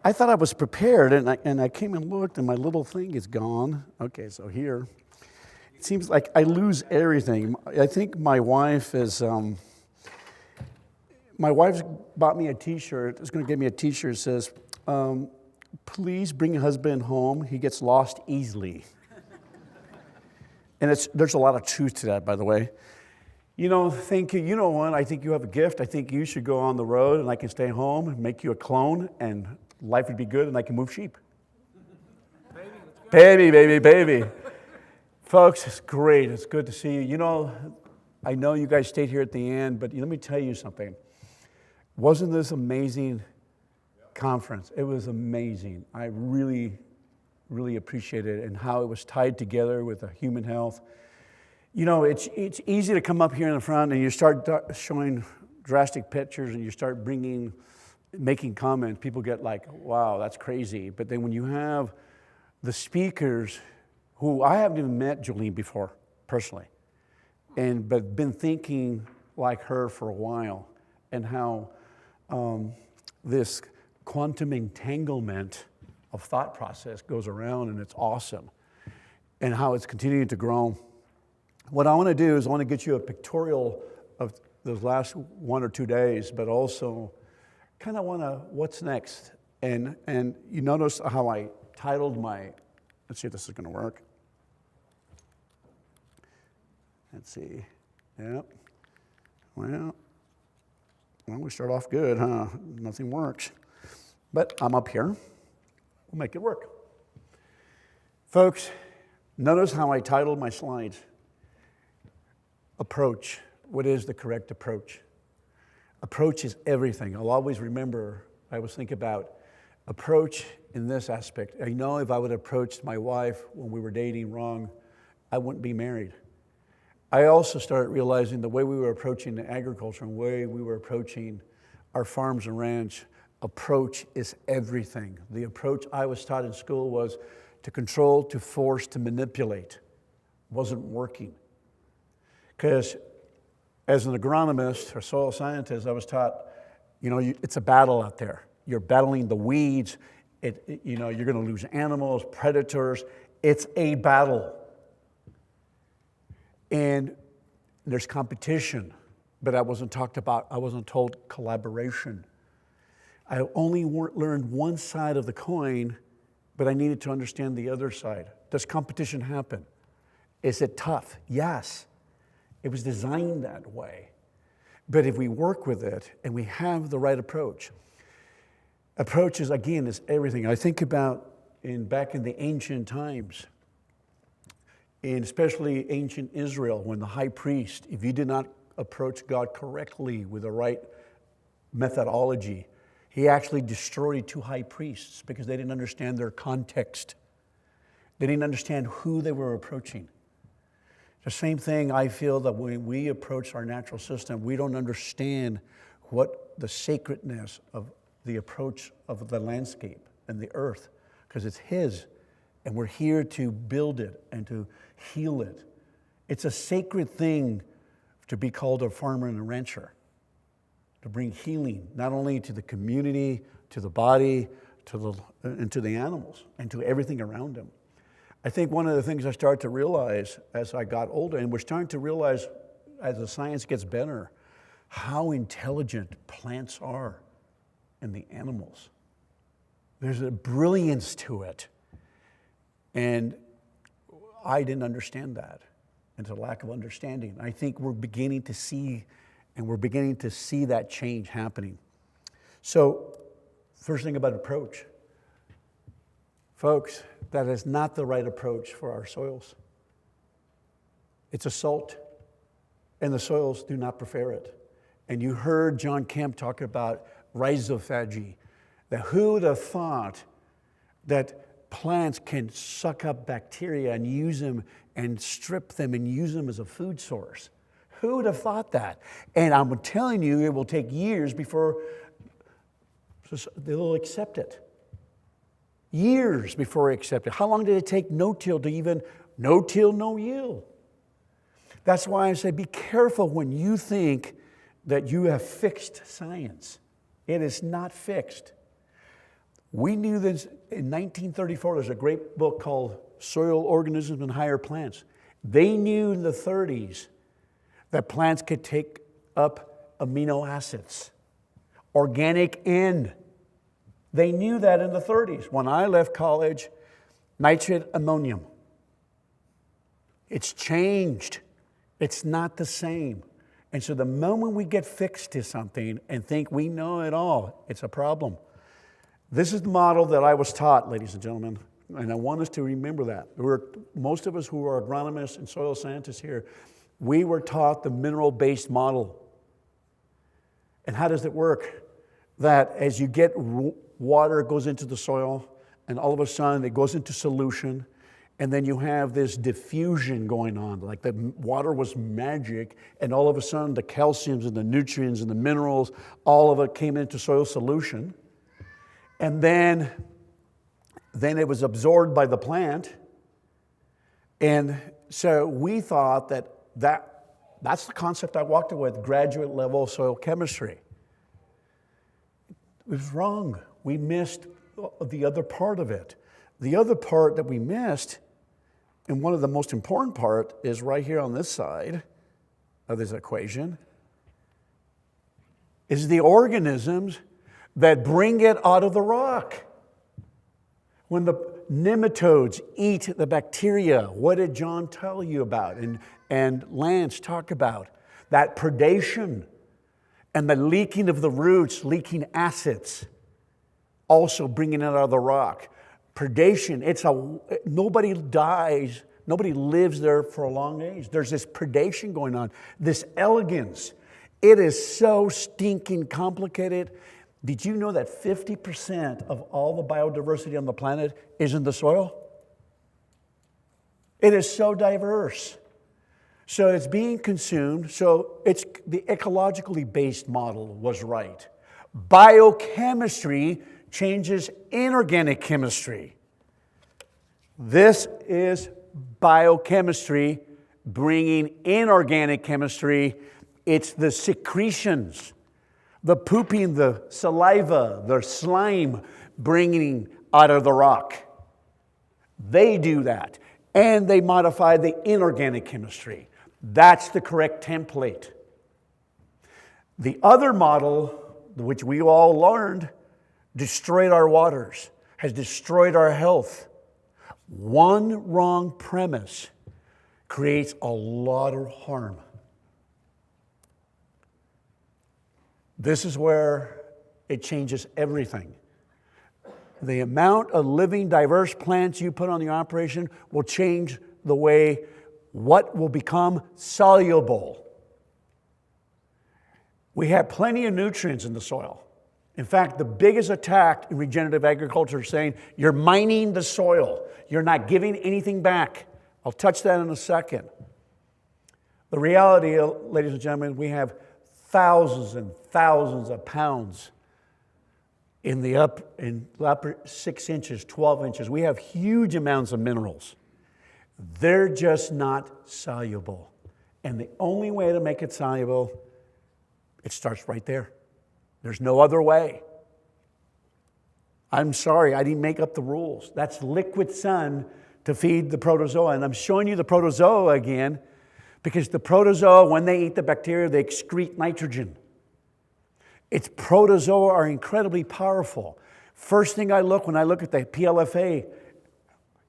I thought I was prepared, and I came and looked, and my little thing is gone. Okay, so here, it seems like I lose everything. I think my wife my wife's bought me a T-shirt. Is going to give me a T-shirt that says, "Please bring your husband home. He gets lost easily." And there's a lot of truth to that, by the way. Thinking, you know what? I think you have a gift. I think you should go on the road, and I can stay home and make you a clone, and life would be good, and I can move sheep. Baby. Folks, it's great. It's good to see you. I know you guys stayed here at the end, but let me tell you something. Wasn't this amazing conference? It was amazing. I really, really appreciated it and how it was tied together with the human health. It's easy to come up here in the front and you start showing drastic pictures and you start making comments. People get like, wow, that's crazy. But then when you have the speakers, who I haven't even met Jolene before, personally, but been thinking like her for a while, and how this quantum entanglement of thought process goes around, and it's awesome, and how it's continuing to grow. What I want to do is I want to get you a pictorial of those last 1 or 2 days, but also kind of want to, what's next? And you notice how I titled let's see if this is going to work. Let's see. Yep. Well, we start off good, huh? Nothing works. But I'm up here. We'll make it work. Folks, notice how I titled my slides. Approach. What is the correct approach? Approach is everything. I'll always remember, I always think about approach in this aspect. I know if I would have approached my wife when we were dating wrong, I wouldn't be married. I also started realizing the way we were approaching agriculture and the way we were approaching our farms and ranch, approach is everything. The approach I was taught in school was to control, to force, to manipulate. Wasn't working. Because as an agronomist or soil scientist, I was taught, it's a battle out there. You're battling the weeds. You're going to lose animals, predators. It's a battle. And there's competition, but I wasn't told collaboration. I only learned one side of the coin, but I needed to understand the other side. Does competition happen? Is it tough? Yes. It was designed that way. But if we work with it and we have the right approach is, again, is everything. I think about back in the ancient times, and especially ancient Israel, when the high priest, if you did not approach God correctly with the right methodology, he actually destroyed 2 high priests because they didn't understand their context. They didn't understand who they were approaching. The same thing I feel that when we approach our natural system, we don't understand what the sacredness of the approach of the landscape and the earth, because it's His, and we're here to build it and to heal it. It's a sacred thing to be called a farmer and a rancher, to bring healing not only to the community, to the body, and to the animals, and to everything around them. I think one of the things I started to realize as I got older, and we're starting to realize as the science gets better, how intelligent plants are and the animals. There's a brilliance to it. And I didn't understand that. It's a lack of understanding. I think we're beginning to see that change happening. So, first thing about approach. Folks, that is not the right approach for our soils. It's assault, and the soils do not prefer it. And you heard John Kemp talk about rhizophagy. That who would have thought that plants can suck up bacteria and use them and strip them and use them as a food source? Who would have thought that? And I'm telling you, it will take years before they'll accept it. Years before they accept it. How long did it take no-till to even no-till, no-yield? That's why I say be careful when you think that you have fixed science. It is not fixed. We knew this in 1934. There's a great book called Soil Organisms and Higher Plants. They knew in the 30s that plants could take up amino acids, organic and. They knew that in the 30s. When I left college, nitrate ammonium. It's changed. It's not the same. And so the moment we get fixed to something and think we know it all, it's a problem. This is the model that I was taught, ladies and gentlemen, and I want us to remember that. Most of us who are agronomists and soil scientists here, we were taught the mineral-based model. And how does it work? That as you get water goes into the soil, and all of a sudden it goes into solution, and then you have this diffusion going on, like the water was magic, and all of a sudden the calciums and the nutrients and the minerals, all of it came into soil solution, and then it was absorbed by the plant. And so we thought that's the concept I walked away with, graduate level soil chemistry. It was wrong. We missed the other part of it. The other part that we missed, and one of the most important part, is right here on this side of this equation, is the organisms that bring it out of the rock. When the nematodes eat the bacteria, what did John tell you about and Lance talk about? That predation and the leaking of the roots, leaking acids, also bringing it out of the rock. Predation, nobody dies, nobody lives there for a long age. There's this predation going on, this elegance. It is so stinking complicated. Did you know that 50% of all the biodiversity on the planet is in the soil? It is so diverse. So it's being consumed. So it's the ecologically based model was right. Biochemistry changes inorganic chemistry. This is biochemistry bringing inorganic chemistry. It's the secretions, the pooping, the saliva, the slime bringing out of the rock. They do that. And they modify the inorganic chemistry. That's the correct template. The other model, which we all learned, destroyed our waters, has destroyed our health. One wrong premise creates a lot of harm. This is where it changes everything. The amount of living, diverse plants you put on your operation will change the way what will become soluble. We have plenty of nutrients in the soil. In fact, the biggest attack in regenerative agriculture is saying you're mining the soil. You're not giving anything back. I'll touch that in a second. The reality, ladies and gentlemen, we have thousands and thousands of pounds in the upper 6 inches, 12 inches. We have huge amounts of minerals. They're just not soluble. And the only way to make it soluble, it starts right there. There's no other way. I'm sorry, I didn't make up the rules. That's liquid sun to feed the protozoa. And I'm showing you the protozoa again because the protozoa, when they eat the bacteria, they excrete nitrogen. Its protozoa are incredibly powerful. First thing I look when I look at the PLFA,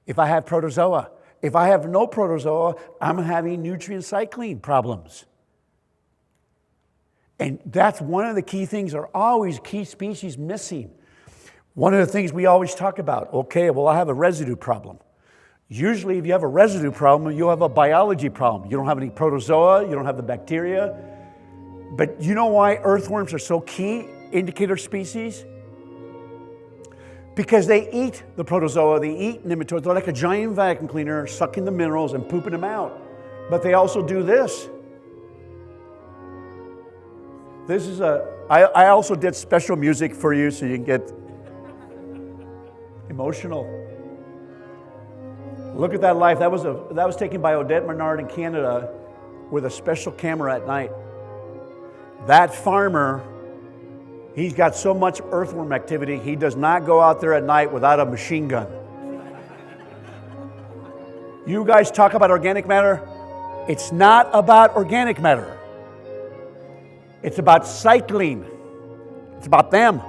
if I have protozoa. If I have no protozoa, I'm having nutrient cycling problems. And that's one of the key things, are always key species missing. One of the things we always talk about, okay, well, I have a residue problem. Usually if you have a residue problem, you have a biology problem. You don't have any protozoa, you don't have the bacteria. But you know why earthworms are so key indicator species? Because they eat the protozoa, they eat nematodes. They're like a giant vacuum cleaner, sucking the minerals and pooping them out. But they also do this. This is I also did special music for you so you can get emotional. Look at that life. That was taken by Odette Menard in Canada with a special camera at night. That farmer He's got so much earthworm activity, he does not go out there at night without a machine gun. You guys talk about organic matter. It's not about organic matter. It's about cycling. It's about them.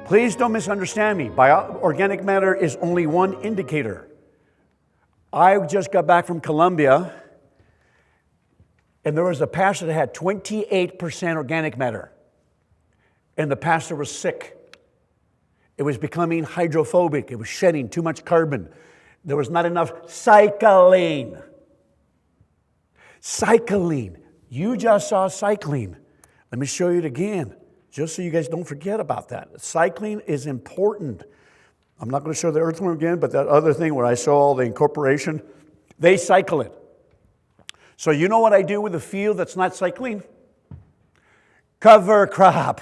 Please don't misunderstand me. Organic matter is only one indicator. I just got back from Colombia, and there was a pasture that had 28% organic matter. And the pasture was sick. It was becoming hydrophobic. It was shedding too much carbon. There was not enough cycling. Cycling. You just saw cycling. Let me show you it again, just so you guys don't forget about that. Cycling is important. I'm not going to show the earthworm again, but that other thing where I show all the incorporation, they cycle it. So you know what I do with a field that's not cycling? Cover crop.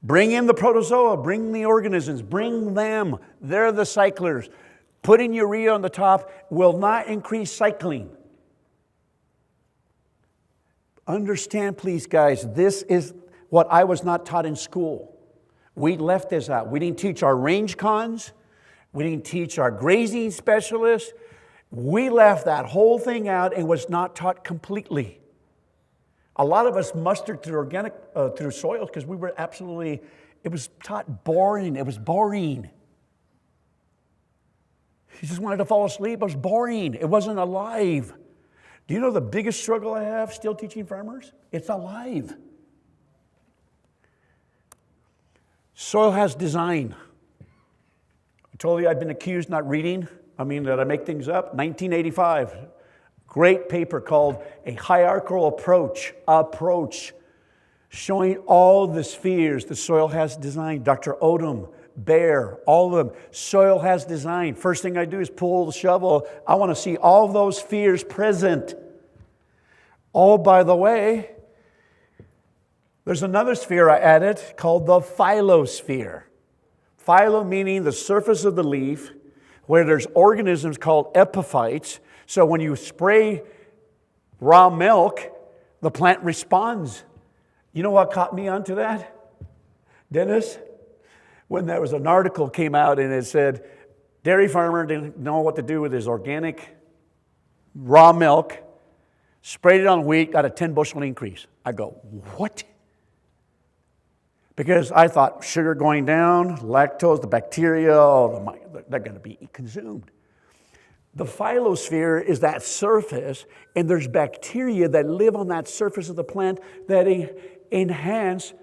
Bring in the protozoa, bring the organisms, bring them. They're the cyclers. Putting urea on the top will not increase cycling. Understand, please, guys, this is what I was not taught in school. We left this out. We didn't teach our range cons. We didn't teach our grazing specialists. We left that whole thing out and was not taught completely. A lot of us mustered through organic, through soils because we were absolutely, it was taught boring. It was boring. You just wanted to fall asleep. It was boring. It wasn't alive. Do you know the biggest struggle I have still teaching farmers? It's alive. Soil has design. I told you I've been accused not reading. That I make things up. 1985, great paper called A Hierarchical Approach, showing all the spheres the soil has designed. Dr. Odom, Bear, all of them. Soil has design. First thing I do is pull the shovel. I want to see all those spheres present. Oh, by the way, there's another sphere I added called the phyllosphere. Phyllo meaning the surface of the leaf, where there's organisms called epiphytes. So when you spray raw milk, the plant responds. You know what caught me onto that, Dennis? When there was an article came out and it said, dairy farmer didn't know what to do with his organic raw milk, sprayed it on wheat, got a 10 bushel increase. I go, what? Because I thought sugar going down, lactose, the bacteria, they're going to be consumed. The phyllosphere is that surface, and there's bacteria that live on that surface of the plant that enhance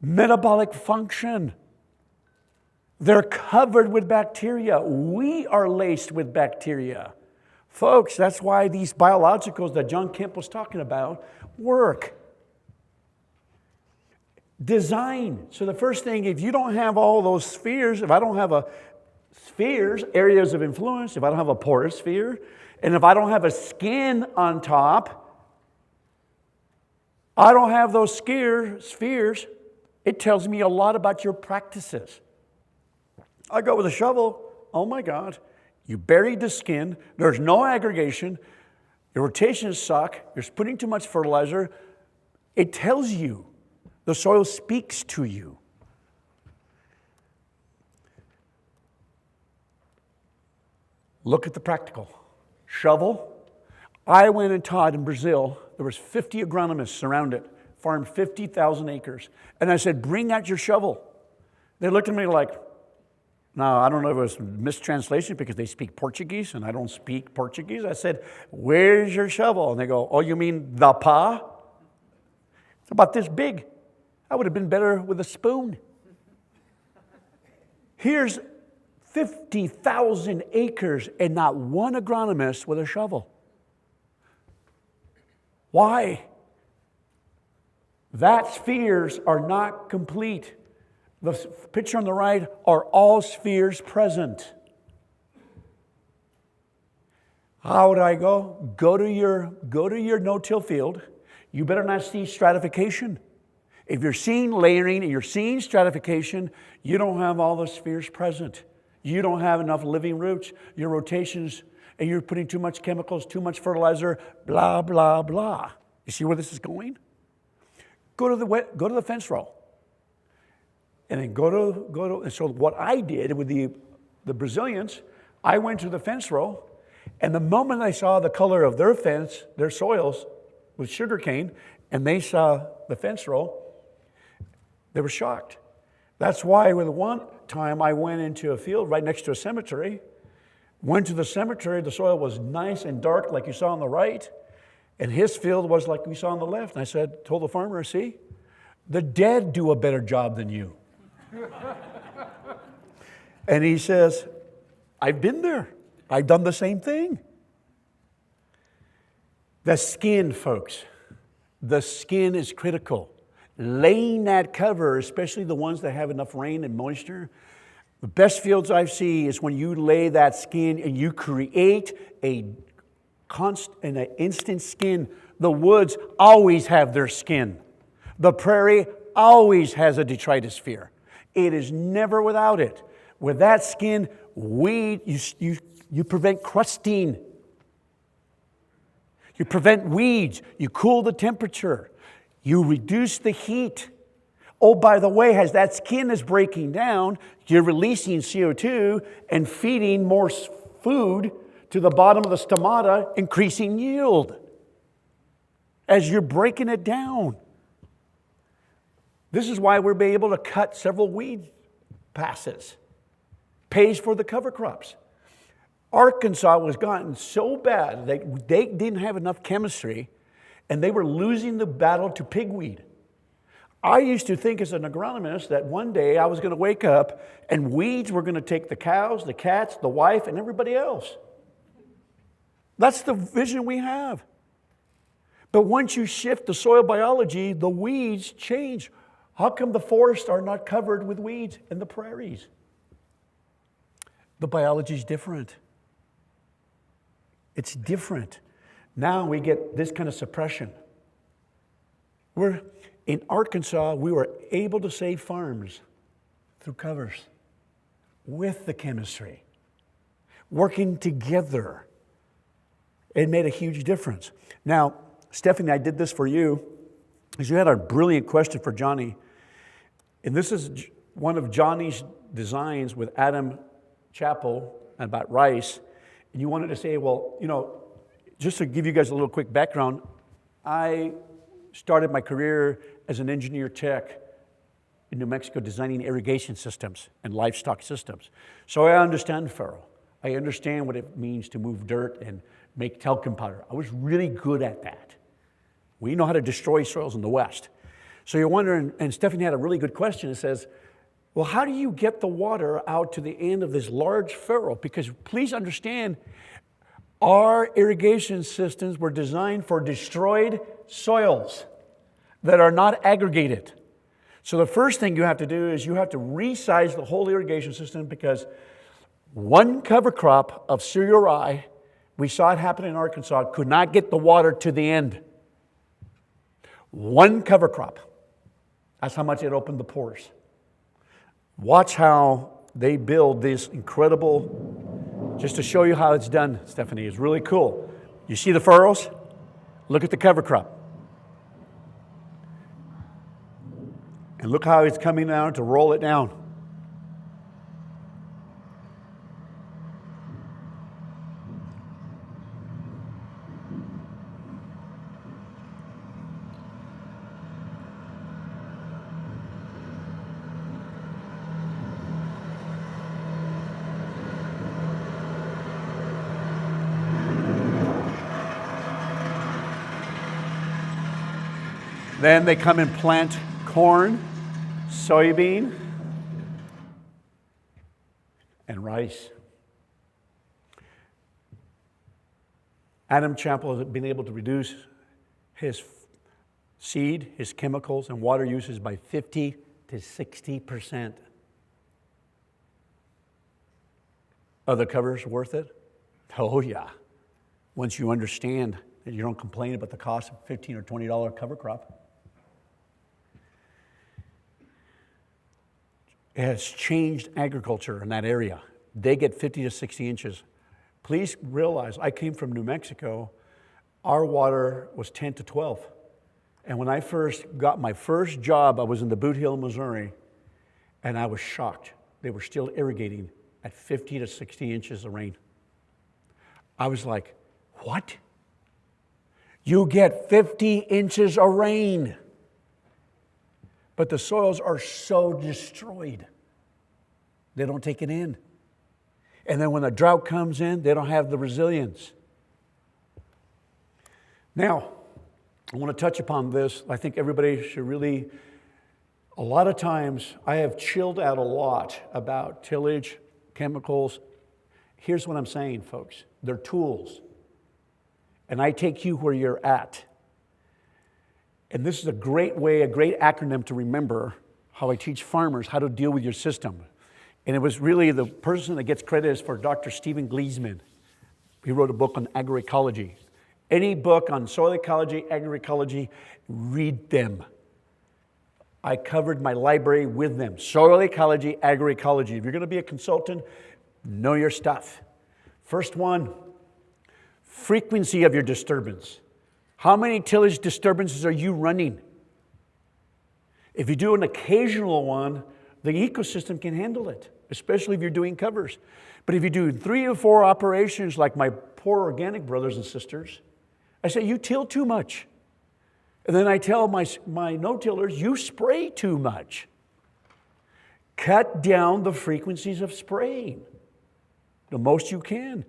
metabolic function. They're covered with bacteria. We are laced with bacteria. Folks, that's why these biologicals that John Kemp was talking about work. Design. So the first thing, if you don't have all those spheres, if I don't have spheres, areas of influence, if I don't have a porous sphere, and if I don't have a skin on top, I don't have those spheres, it tells me a lot about your practices. I go with a shovel, oh my God, you buried the skin, there's no aggregation, your rotations suck, you're putting too much fertilizer. It tells you. The soil speaks to you. Look at the practical. Shovel. I went and taught in Brazil. There was 50 agronomists around it, farmed 50,000 acres. And I said, bring out your shovel. They looked at me like, no, I don't know if it was mistranslation because they speak Portuguese and I don't speak Portuguese. I said, where's your shovel? And they go, oh, you mean the pa? It's about this big. I would have been better with a spoon. Here's 50,000 acres and not one agronomist with a shovel. Why? That spheres are not complete. The picture on the right are all spheres present. How would I go? Go to your no-till field. You better not see stratification. If you're seeing layering and you're seeing stratification, you don't have all the spheres present. You don't have enough living roots. Your rotations, and you're putting too much chemicals, too much fertilizer, blah, blah, blah. You see where this is going? go to the fence row. And then and so what I did with the Brazilians, I went to the fence row, and the moment I saw the color of their fence, their soils with sugarcane, and they saw the fence row, they were shocked. That's why with one time I went into a field right next to a cemetery, went to the cemetery, the soil was nice and dark like you saw on the right, and his field was like we saw on the left. And I told the farmer, see, the dead do a better job than you. And he says, I've been there. I've done the same thing. The skin, folks. The skin is critical. Laying that cover, especially the ones that have enough rain and moisture, the best fields I've seen is when you lay that skin and you create an instant skin. The woods always have their skin. The prairie always has a detritus sphere. It is never without it. With that skin, you prevent crusting. You prevent weeds. You cool the temperature. You reduce the heat. Oh, by the way, as that skin is breaking down, you're releasing CO2 and feeding more food to the bottom of the stomata, increasing yield as you're breaking it down. This is why we're able to cut several weed passes. Pays for the cover crops. Arkansas was gotten so bad that they didn't have enough chemistry, and they were losing the battle to pigweed. I used to think as an agronomist that one day I was going to wake up and weeds were going to take the cows, the cats, the wife, and everybody else. That's the vision we have. But once you shift the soil biology, the weeds change. How come the forests are not covered with weeds in the prairies? The biology is different. It's different. Now we get this kind of suppression. In Arkansas, we were able to save farms through covers with the chemistry, working together. It made a huge difference. Now, Stephanie, I did this for you because you had a brilliant question for Johnny. And this is one of Johnny's designs with Adam Chappell about rice. And you wanted to say, well, just to give you guys a little quick background, I started my career as an engineer tech in New Mexico designing irrigation systems and livestock systems. So I understand furrow. I understand what it means to move dirt and make talcum powder. I was really good at that. We know how to destroy soils in the West. So you're wondering, and Stephanie had a really good question. It says, well, how do you get the water out to the end of this large furrow? Because please understand, our irrigation systems were designed for destroyed soils that are not aggregated. So the first thing you have to do is you have to resize the whole irrigation system, because one cover crop of cereal rye, we saw it happen in Arkansas, could not get the water to the end. One cover crop. That's how much it opened the pores. Watch how they build this incredible, just to show you how it's done, Stephanie. It's really cool. You see the furrows? Look at the cover crop. And look how it's coming down to roll it down. Then they come and plant corn, soybean, and rice. Adam Chappell has been able to reduce his seed, his chemicals, and water uses by 50 to 60%. Are the covers worth it? Oh, yeah. Once you understand that you don't complain about the cost of $15 or $20 cover crop. It has changed agriculture in that area. They get 50 to 60 inches. Please realize, I came from New Mexico. Our water was 10 to 12. And when I first got my first job, I was in the Boot Hill, Missouri, and I was shocked. They were still irrigating at 50 to 60 inches of rain. I was like, what? You get 50 inches of rain. But the soils are so destroyed, they don't take it in. And then when the drought comes in, they don't have the resilience. Now, I want to touch upon this. I think everybody should really, a lot of times, I have chilled out a lot about tillage, chemicals. Here's what I'm saying, folks. They're tools. And I take you where you're at. And this is a great way, a great acronym to remember how I teach farmers how to deal with your system. And it was really the person that gets credit is for Dr. Stephen Gleasman. He wrote a book on agroecology. Any book on soil ecology, agroecology, read them. I covered my library with them. Soil ecology, agroecology. If you're going to be a consultant, know your stuff. First one, frequency of your disturbance. How many tillage disturbances are you running? If you do an occasional one, the ecosystem can handle it, especially if you're doing covers. But if you do 3 or 4 operations like my poor organic brothers and sisters, I say, you till too much. And then I tell my no-tillers, you spray too much. Cut down the frequencies of spraying the most you can.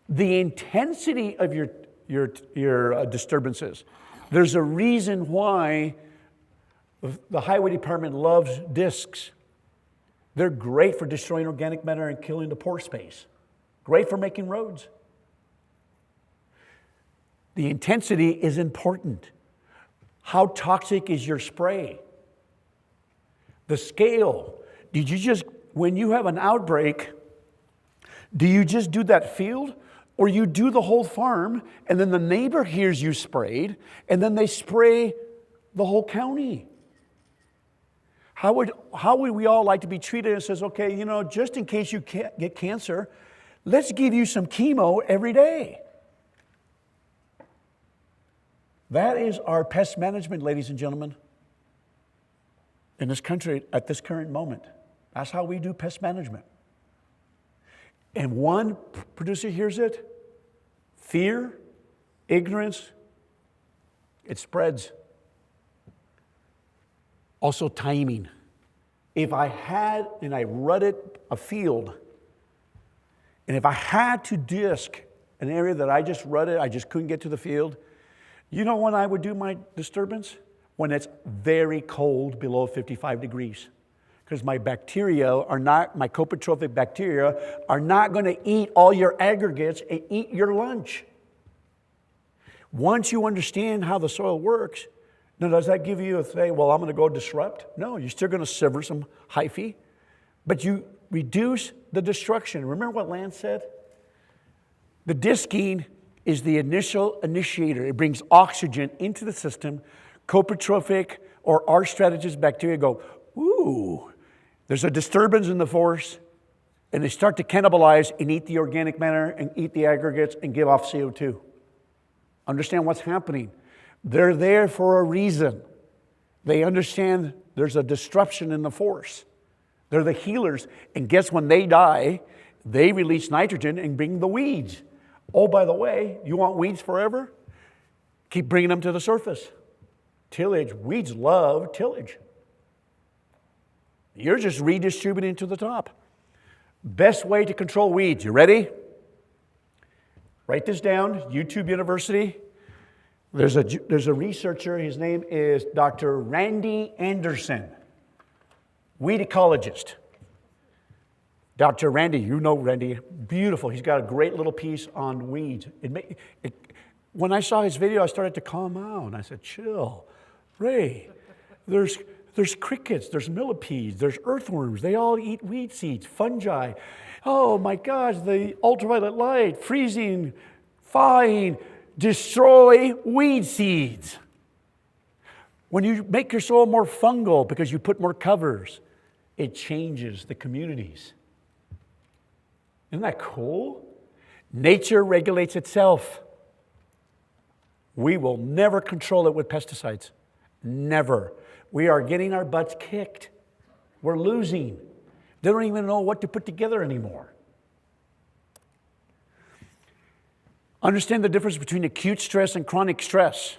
The intensity of your disturbances. There's a reason why the highway department loves discs. They're great for destroying organic matter and killing the pore space. Great for making roads. The intensity is important. How toxic is your spray? The scale. Did you just, when you have an outbreak, do you just do that field? Or you do the whole farm, and then the neighbor hears you sprayed, and then they spray the whole county? How would we all like to be treated and says, okay, you know, just in case you can't get cancer, let's give you some chemo every day. That is our pest management, ladies and gentlemen, in this country at this current moment. That's how we do pest management. And one producer hears it, fear, ignorance, it spreads. Also timing. If I had, and I rutted a field, and if I had to disc an area that I just rutted, I just couldn't get to the field, you know when I would do my disturbance? When it's very cold, below 55 degrees. Because my bacteria are not, my coprotrophic bacteria are not going to eat all your aggregates and eat your lunch. Once you understand how the soil works, now does that give you a say, well, I'm going to go disrupt? No, you're still going to sever some hyphae, but you reduce the destruction. Remember what Lance said? The disking is the initial initiator. It brings oxygen into the system. Coprotrophic or R strategist bacteria go, ooh, there's a disturbance in the forest, and they start to cannibalize and eat the organic matter and eat the aggregates and give off CO2. Understand what's happening. They're there for a reason. They understand there's a disruption in the forest. They're the healers, and guess when they die, they release nitrogen and bring the weeds. Oh, by the way, you want weeds forever? Keep bringing them to the surface. Tillage, weeds love tillage. You're just redistributing to the top. Best way to control weeds. You ready? Write this down. YouTube University. There's a researcher. His name is Dr. Randy Anderson, weed ecologist. Dr. Randy, you know Randy, beautiful. He's got a great little piece on weeds. When I saw his video, I started to calm down. I said, chill. Ray, there's crickets, there's millipedes, there's earthworms. They all eat weed seeds, fungi. Oh my gosh, the ultraviolet light, freezing, thawing, destroy weed seeds. When you make your soil more fungal because you put more covers, it changes the communities. Isn't that cool? Nature regulates itself. We will never control it with pesticides. Never. We are getting our butts kicked. We're losing. They don't even know what to put together anymore. Understand the difference between acute stress and chronic stress.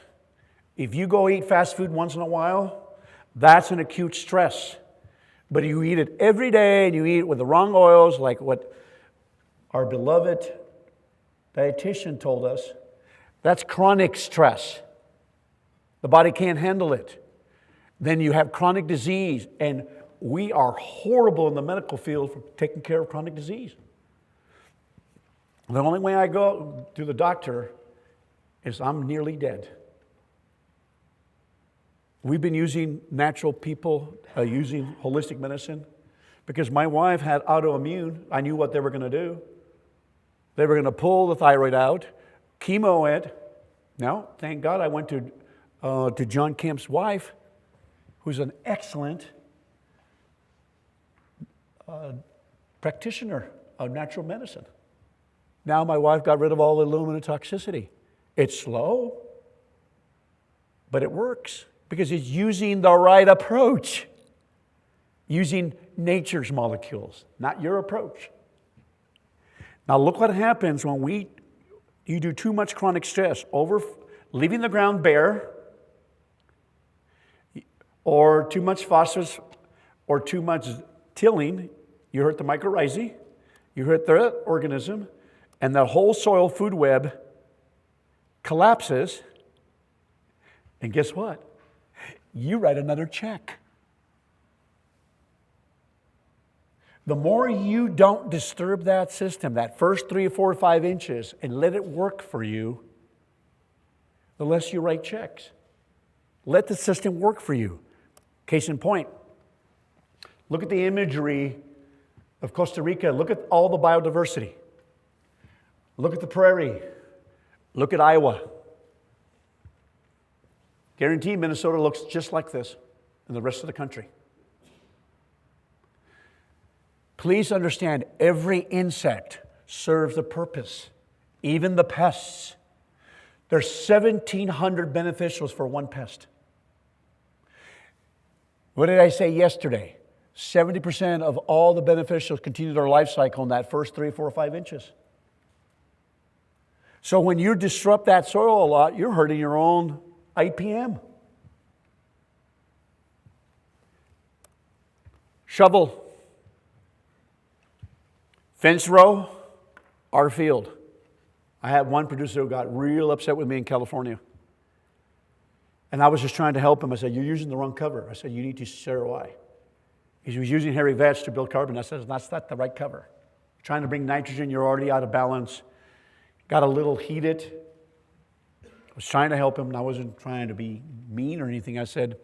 If you go eat fast food once in a while, that's an acute stress. But you eat it every day and you eat it with the wrong oils, like what our beloved dietitian told us, that's chronic stress. The body can't handle it. Then you have chronic disease, and we are horrible in the medical field for taking care of chronic disease. The only way I go to the doctor is I'm nearly dead. We've been using natural people, using holistic medicine, because my wife had autoimmune. I knew what they were going to do. They were going to pull the thyroid out, chemo it. Now, thank God I went to John Kemp's wife, who's an excellent practitioner of natural medicine. Now my wife got rid of all the luminotoxicity. It's slow, but it works because it's using the right approach, using nature's molecules, not your approach. Now look what happens when you do too much chronic stress, leaving the ground bare, or too much phosphorus, or too much tilling. You hurt the mycorrhizae, you hurt the organism, and the whole soil food web collapses. And guess what? You write another check. The more you don't disturb that system, that first 3 or 4 or 5 inches, and let it work for you, the less you write checks. Let the system work for you. Case in point, look at the imagery of Costa Rica. Look at all the biodiversity. Look at the prairie. Look at Iowa. Guarantee Minnesota looks just like this and the rest of the country. Please understand, every insect serves a purpose, even the pests. There's 1,700 beneficials for one pest. What did I say yesterday? 70% of all the beneficials continue their life cycle in that first 3, 4, 5 inches. So when you disrupt that soil a lot, you're hurting your own IPM. Shovel. Fence row, our field. I had one producer who got real upset with me in California. And I was just trying to help him. I said, you're using the wrong cover. I said, you need to share why. He was using hairy vetch to build carbon. I said, that's not the right cover. Trying to bring nitrogen, you're already out of balance. Got a little heated. I was trying to help him, and I wasn't trying to be mean or anything. I said,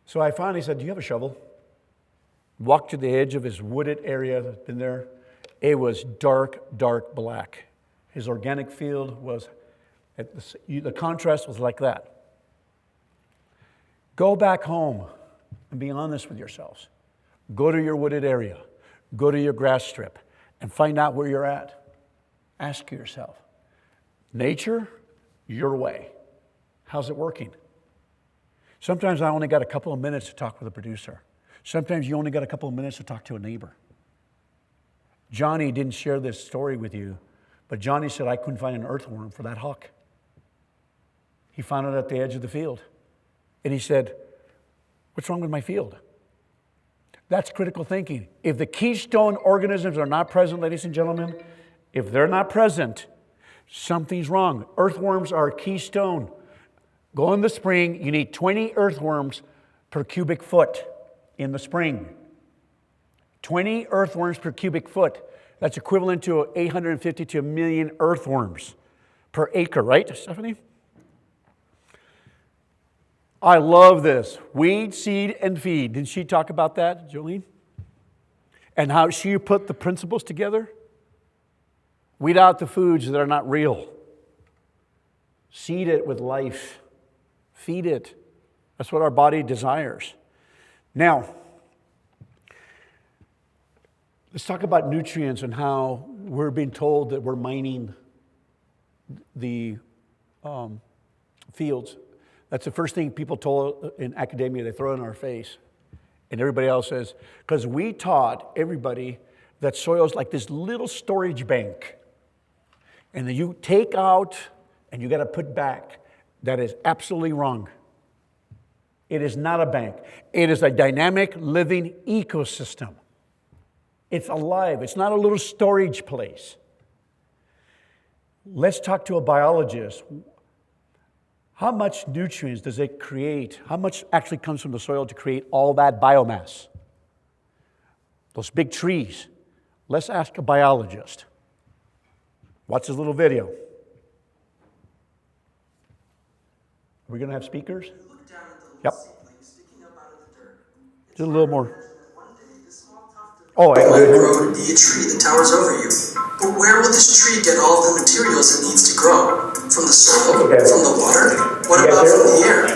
so I finally said, do you have a shovel? Walked to the edge of his wooded area that's been there. It was dark, dark black. His organic field was, the contrast was like that. Go back home and be honest with yourselves. Go to your wooded area. Go to your grass strip and find out where you're at. Ask yourself, nature, your way. How's it working? Sometimes I only got a couple of minutes to talk with a producer. Sometimes you only got a couple of minutes to talk to a neighbor. Johnny didn't share this story with you, but Johnny said, I couldn't find an earthworm for that huck. He found it at the edge of the field. And he said, what's wrong with my field? That's critical thinking. If the keystone organisms are not present, ladies and gentlemen, if they're not present, something's wrong. Earthworms are keystone. Go in the spring, you need 20 earthworms per cubic foot in the spring. 20 earthworms per cubic foot. That's equivalent to 850 to 1 million earthworms per acre, right, Stephanie? I love this. Weed, seed, and feed. Didn't she talk about that, Jolene? And how she put the principles together? Weed out the foods that are not real. Seed it with life. Feed it. That's what our body desires. Now, let's talk about nutrients and how we're being told that we're mining the fields. That's the first thing people told in academia, they throw in our face. And everybody else says, because we taught everybody that soil is like this little storage bank. And then you take out and you got to put back. That is absolutely wrong. It is not a bank. It is a dynamic living ecosystem. It's alive. It's not a little storage place. Let's talk to a biologist. How much nutrients does it create? How much actually comes from the soil to create all that biomass? Those big trees. Let's ask a biologist. Watch this little video. Are we going to have speakers? Yep. Just a little more. Oh, it might grow to be a tree that towers over you. But where will this tree get all the materials it needs to grow? From the soil? From the water? What about from the air?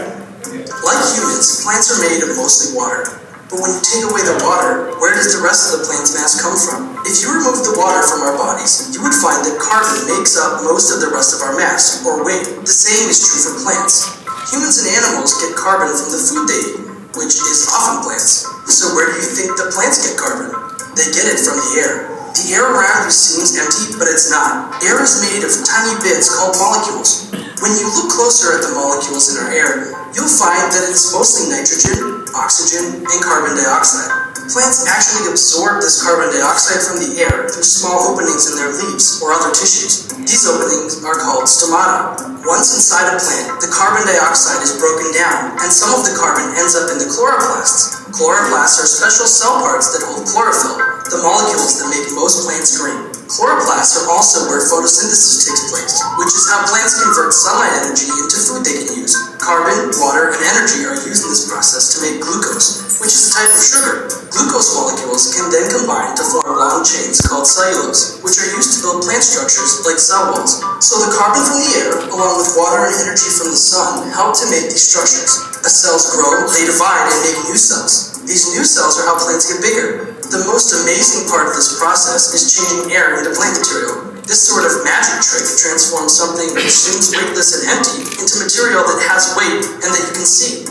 Like humans, plants are made of mostly water. But when you take away the water, where does the rest of the plant's mass come from? If you remove the water from our bodies, you would find that carbon makes up most of the rest of our mass, or weight. The same is true for plants. Humans and animals get carbon from the food they eat, which is often plants. So where do you think the plants get carbon? They get it from the air. The air around you seems empty, but it's not. Air is made of tiny bits called molecules. When you look closer at the molecules in our air, you'll find that it's mostly nitrogen, oxygen, and carbon dioxide. Plants actually absorb this carbon dioxide from the air through small openings in their leaves or other tissues. These openings are called stomata. Once inside a plant, the carbon dioxide is broken down, and some of the carbon ends up in the chloroplasts. Chloroplasts are special cell parts that hold chlorophyll, the molecules that make most plants green. Chloroplasts are also where photosynthesis takes place, which is how plants convert sunlight energy into food they can use. Carbon, water, and energy are used in this process to make glucose, which is a type of sugar. Glucose molecules can then combine to form long chains called cellulose, which are used to build plant structures like cell walls. So the carbon from the air, along with water and energy from the sun, help to make these structures. As cells grow, they divide and make new cells. These new cells are how plants get bigger. The most amazing part of this process is changing air into plant material. This sort of magic trick transforms something which seems weightless and empty into material that has weight and that you can see.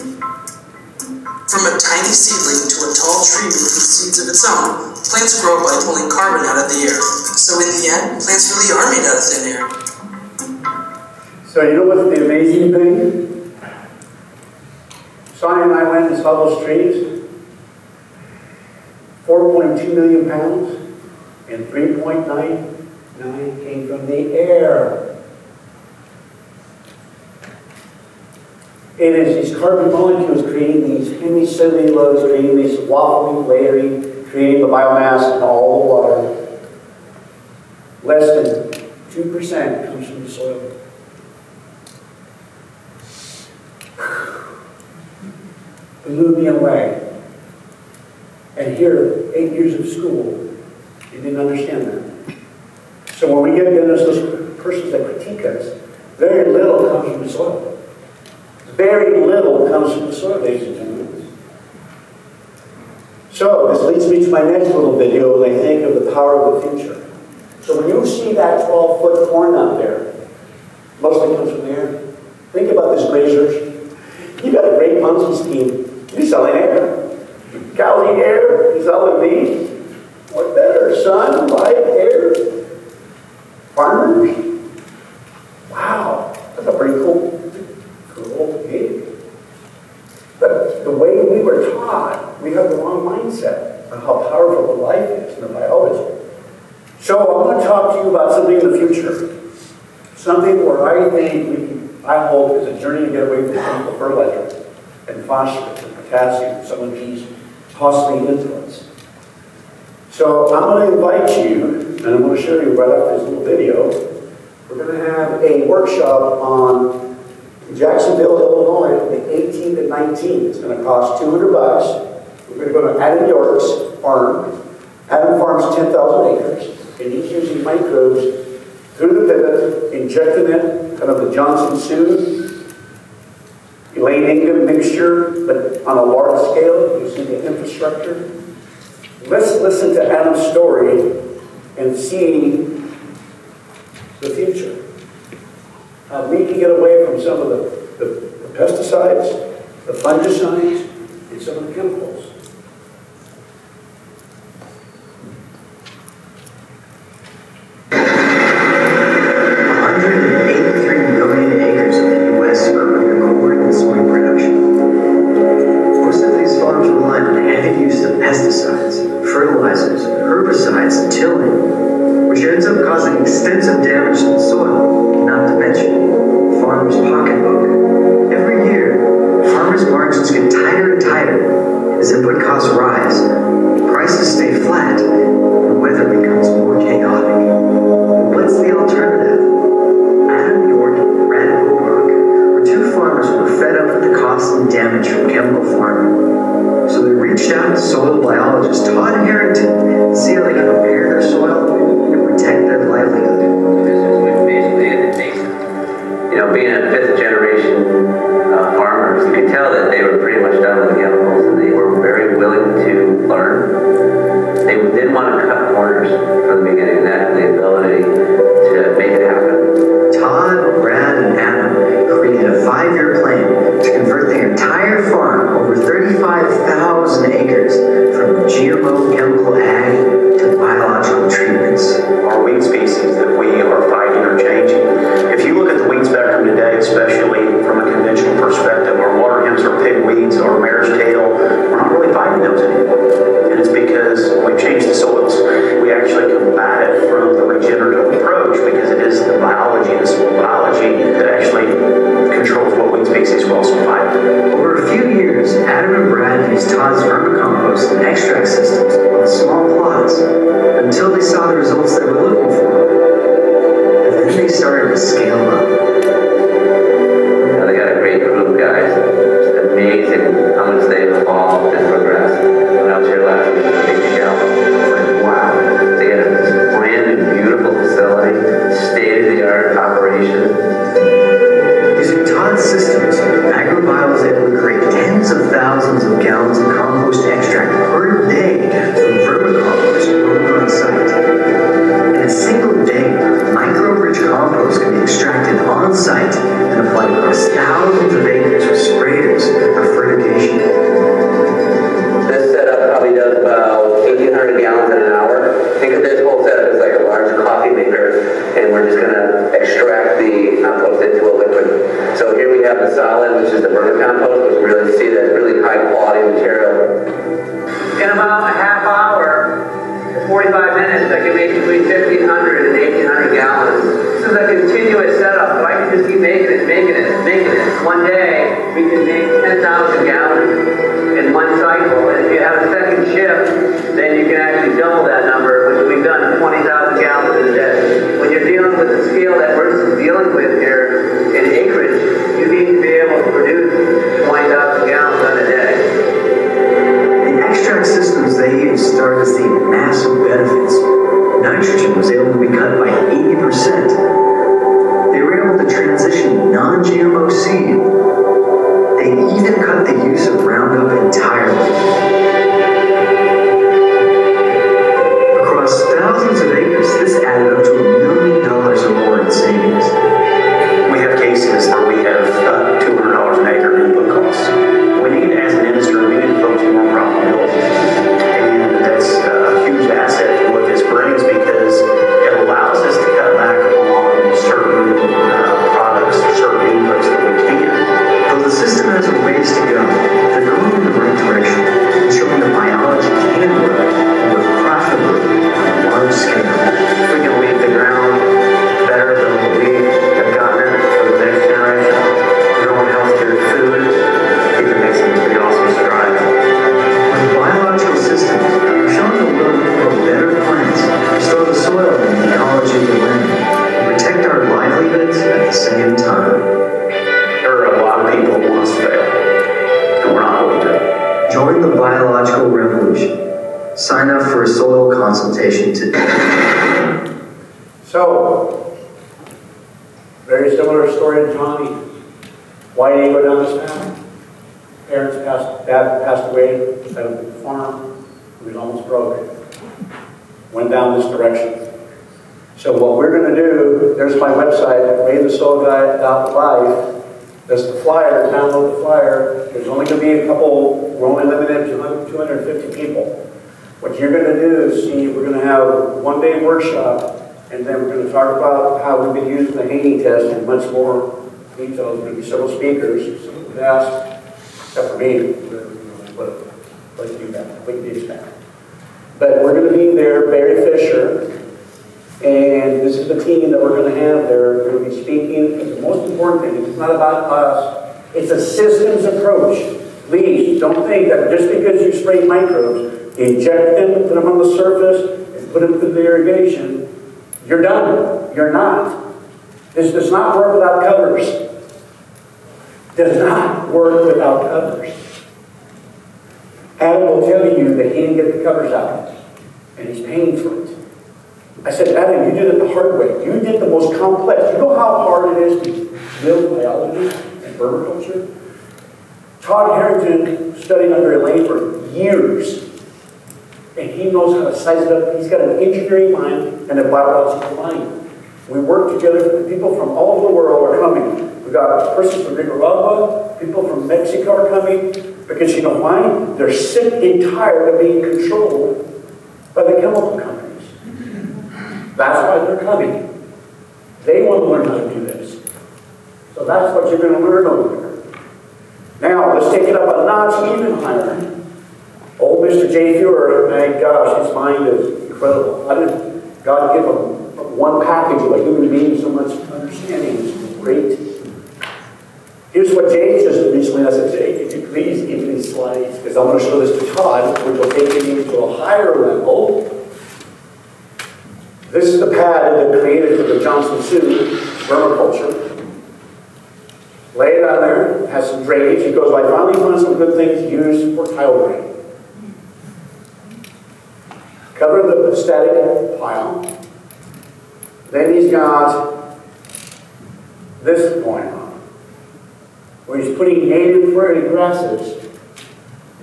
From a tiny seedling to a tall tree making seeds of its own, plants grow by pulling carbon out of the air. So in the end, plants really are made out of thin air. So you know what's the amazing thing? Sonny and I went and saw those trees. 4.2 million pounds and 3.99 came from the air. It is these carbon molecules creating these hemicellulose, creating this waffling layering, creating the biomass and all the water. Less than 2% comes from the soil. Blew me away. And here, 8 years of school, you didn't understand that. So when we get against those persons that critique us, very little comes from the soil. Very little comes from the soil, ladies and gentlemen. So this leads me to my next little video, and I think of the power of the future. So when you see that 12-foot corn out there, mostly comes from the air. Think about this, grazers. You got a great Ponzi scheme. You're selling air. Cows eat air, you're selling meat. What better, son? Light air. Farmers? Wow, that's a pretty cool gig. But the way we were taught, we have the wrong mindset on how powerful the life is in the biology. So I want to talk to you about something in the future. Something where I hope is a journey to get away from chemical fertilizer and phosphorus and potassium, some of these costly inputs. So I'm going to invite you, and I'm going to show you right after this little video, we're going to have a workshop on Jacksonville, Illinois, the 18th and 19th. It's going to cost $200. We're going to go to Adam York's farm. Adam farms 10,000 acres, and he's using microbes through the pivot, injecting it, kind of the Johnson-Sue, Elaine Ingham mixture, but on a large scale, using the infrastructure. Let's listen to Adam's story and see the future. We can get away from some of the pesticides pesticides, the fungicides, and some of the chemicals. Pesticides, fertilizers, herbicides, and tilling, which ends up causing extensive damage to the soil, not to mention farmers' pocketbook. Every year, farmers' margins get tighter and tighter as input costs rise, prices stay flat, and weather becomes more chaotic. But what's the alternative? Adam York and Brad Hobrook were two farmers who were fed up with the cost and damage from chemical farming. So they reached out to soil biologist Todd Harrington to see how they can prepare their soil and protect their livelihood. Being a fifth generation farmers, you could tell that they were pretty much done with the chemicals, and they were very willing to learn. They didn't want to cut corners from the beginning, and that had the ability to make it happen. Todd, Brad, and Adam created a 5-year plan to convert their entire farm, over 35,000 acres, from GMO chemical ag to biological treatments. Our weed species that we are fighting are changing. If you look at the weed spectrum today, especially from a conventional perspective, our water hemps, our pigweeds, our mare's tail, we're not really fighting those anymore. And it's because we've changed the soils. We actually combat it from the regenerative approach because it is the biology, the soil biology, that actually controls what weed species will also fight. Over a few years, Adam and Brad used Todd's vermicompost and extract systems on small plots until they saw the results they were looking for. And then they started to scale up. They got a great group, guys. It's amazing how much they've evolved and progressed. When I was here last week, a big show. It's like, wow. They got this brand new, beautiful facility, state-of-the-art operation. Using Todd's systems, AgroBio was able to create tens of thousands of gallons of compost extract per day from vermicompost grown on site. In a single day, micro-rich compost can be extracted on site and applied across thousands of acres with sprayers or fertigation. This setup probably does about 1,800 gallons in an hour. Think of this whole setup as like a large coffee maker, and we're just going to extract the compost into a liquid. So here we have the solid, which is the vermicompost, which we really see that really high quality material. In about a half hour, 45 minutes, I can make between 1,500 and 1,800 gallons. This is a continuous setup, so I can just keep making it. One day, we can make 10,000 gallons in one cycle. And if you have a second shift, then you can actually double that number, which we've done 20,000 gallons in a day. When you're dealing with the scale that we're dealing with here in acreage, you need to be able to produce 20,000 gallons in a day. The extract systems they used started to see massive benefits. Nitrogen was able to be cut by 80%. They were able to transition non-GMO seed. They even cut the use of Roundup entirely. Across thousands of acres, this added up to $1 million or more in savings. We have cases where we have $200 an acre in input costs. We need, as an industry, we need to focus more on profitability. And that's a huge asset to what this brings because it allows us to cut back on certain products or certain inputs that we can. Though the system has a ways to go, they're going in the right direction, showing that biology can work and work profitably on a large scale. If we can leave the ground better than what we have gotten it for the next generation, growing healthier food, we can make some pretty awesome strides. With biological systems, we're showing the world to grow better plants, restore the soil and the ecology of the land, and protect our livelihoods at the same time. There are a lot of people who want us to fail, and we're not going to. Join the biological revolution. Sign up for a soil consultation today. So, very similar story to Johnny. Why did he go down this path? Dad passed away, had a big farm, he was almost broke. Went down this direction. So what we're going to do, there's my website, ravethesoilguy.life. That's the flyer, download the flyer. There's only going to be a couple, we're only limited to 250 people. What you're going to do is see, we're going to have a one-day workshop, and then we're going to talk about how we've been using the Haney test in much more detail. There's going to be several speakers, some of the past, except for me, but let's do that, we can do that. But we're going to be there, Barry Fisher, and this is the team that we're going to have there. We're going to be speaking. And the most important thing is it's not about us. It's a systems approach. Please don't think that just because you spray microbes, inject them, put them on the surface, and put them through the irrigation, you're done. You're not. This does not work without covers. Does not work without covers. Adam will tell you that he didn't get the covers out, and he's paying for it. I said, Adam, you did it the hard way. You did the most complex. You know how hard it is to build biology and permaculture? Todd Harrington studied under Elaine for years, and he knows how to size it up. He's got an engineering mind and a biological mind. We work together. People from all over the world are coming. We've got persons from Nicaragua, people from Mexico are coming, because you know why? They're sick and tired of being controlled by the chemical companies. That's why they're coming. They want to learn how to do this. So that's what you're going to learn over there. Now, let's take it up a notch even higher. Old Mr. J. Fuhrer, my gosh, his mind is incredible. How did God give him one package of a human being so much understanding? It's great. Here's what Jay just recently, I said, Jay, could you please give me these slides? Because I'm going to show this to Todd, which will take it to a higher level. This is the pad that created for the Johnson Sioux vermiculture. Lay it on there, has some drainage. He goes, I finally found some good things to use for tile drain. Cover the static pile. Then he's got this going on, where he's putting native prairie grasses,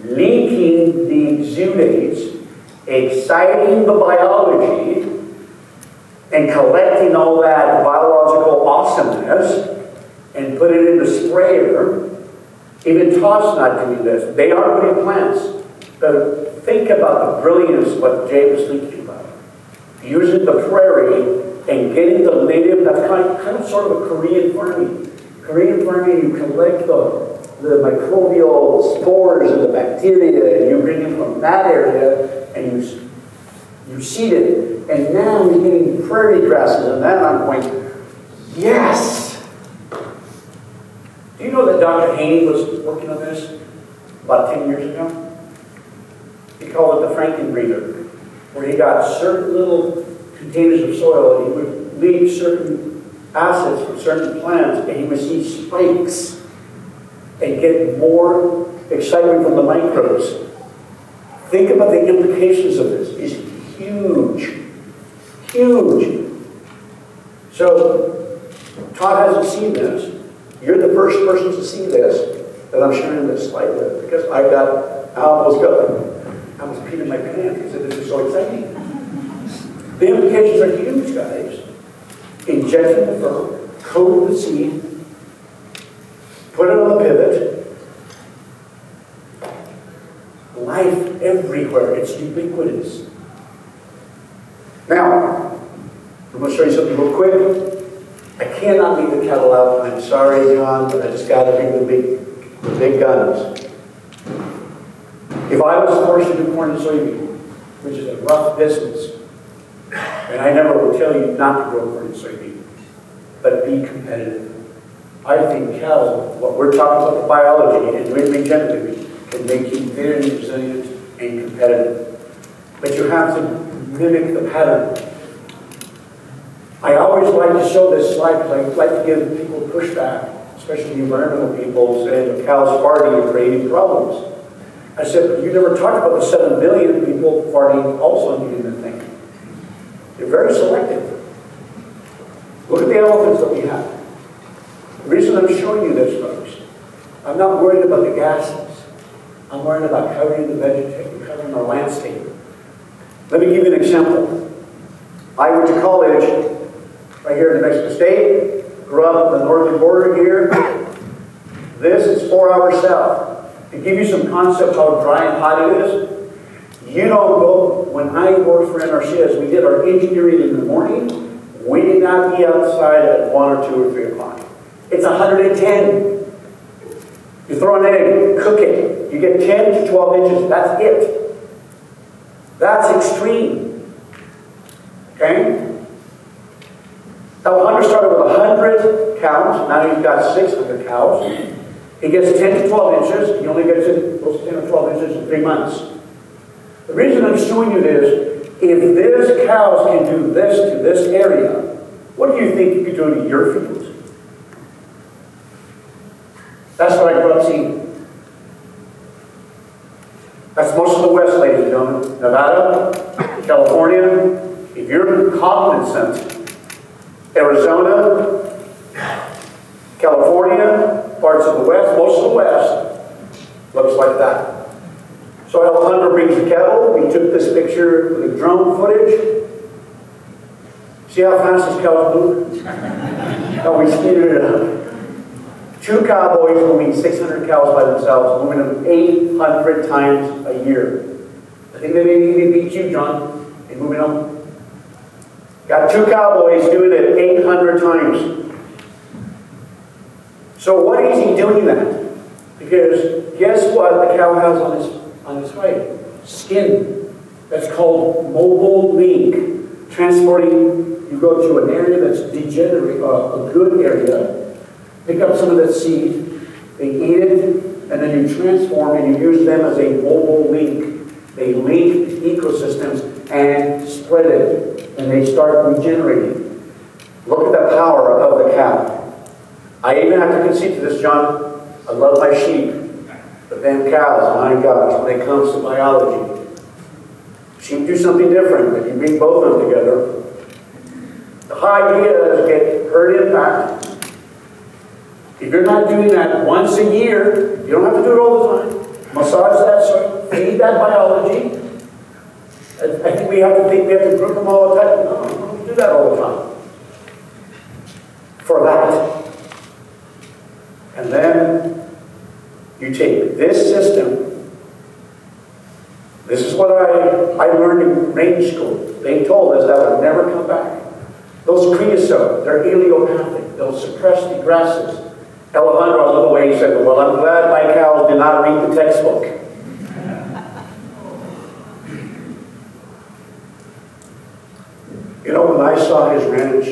linking the exudates, exciting the biology, and collecting all that biological awesomeness and put it in the sprayer. Even Todd's not doing this. They are putting plants. But think about the brilliance of what Jay was thinking about. Using the prairie and getting the native, that's kind of sort of a Korean farming. Korean farming, you collect the microbial spores and the bacteria, and you bring them from that area, and you seed it. And now we're getting prairie grasses, and then I'm going, yes! Do you know that Dr. Haney was working on this about 10 years ago? He called it the Frankenbreeder, where he got certain little containers of soil, and he would leave certain acids from certain plants, and he would see spikes and get more excitement from the microbes. Think about the implications of this. It's huge. Huge. So, Todd hasn't seen this. You're the first person to see this that I'm sharing this slide with, because I almost peed my pants because this is so exciting. The implications are huge, guys. Injecting the fur, coat the seed, put it on the pivot. Life everywhere. It's ubiquitous. Now, I'm going to show you something real quick. I cannot leave the cattle out. I'm sorry, John, but I just got to bring the big guns. If I was forced to do corn and soybean, which is a rough business, and I never will tell you not to grow corn and soybean, but be competitive. I think cattle, what we're talking about, the biology and regenerative, can make you very resilient and competitive. But you have to mimic the pattern. I always like to show this slide because I like to give people pushback, especially the environmental people, saying the cows farting and creating problems. I said, but you never talked about the 7 billion people farting also and doing the thing. They're very selective. Look at the elephants that we have. The reason I'm showing you this, folks, I'm not worried about the gases. I'm worried about covering the vegetation, covering our landscape. Let me give you an example. I went to college right here in New Mexico State, grew up on the northern border here, This is 4 hours south. To give you some concept how dry and hot it is, you don't go, when I worked for NRCS, we did our engineering in the morning. We did not be outside at 1 or 2 or 3 o'clock. It's 110. You throw an egg, cook it. You get 10 to 12 inches, that's it. That's extreme. Okay? Alejandro started with 100 cows. Now he's got 600 cows. He gets 10 to 12 inches. He only gets those 10 to 12 inches in 3 months. The reason I'm showing you this, if this cows can do this to this area, what do you think you could do to your fields? That's what I grew up seeing. That's most of the West, ladies and gentlemen. Nevada, California, if you're cognizant, Arizona, California, parts of the West, most of the West, looks like that. So Alejandro brings the cattle. We took this picture with the drone footage. See how fast this cows move? How we speeded it up. 2 cowboys moving 600 cows by themselves, moving them 800 times a year. I think they maybe beat you, John, in moving them. Got 2 cowboys doing it 800 times. So what is he doing that? Because guess what the cow has on his right? Skin. That's called mobile link. Transporting, you go to an area that's degenerate, a good area, pick up some of that seed, they eat it, and then you transform and you use them as a mobile link. They link ecosystems and spread it, and they start regenerating. Look at the power of the cow. I even have to concede to this, John. I love my sheep, but them cows, my gosh, when it comes to biology, sheep do something different. If you bring both of them together, the whole idea is get herd impact. If you're not doing that once a year, you don't have to do it all the time. Massage that soil, feed that biology. I think we have to group them all the time. No, we don't do that all the time. For that. And then you take this system. This is what I learned in range school. They told us that would never come back. Those creosote, they're allelopathic. They'll suppress the grasses. Alejandro, on the other way, he said, well, I'm glad my cows did not read the textbook. You know, when I saw his ranch,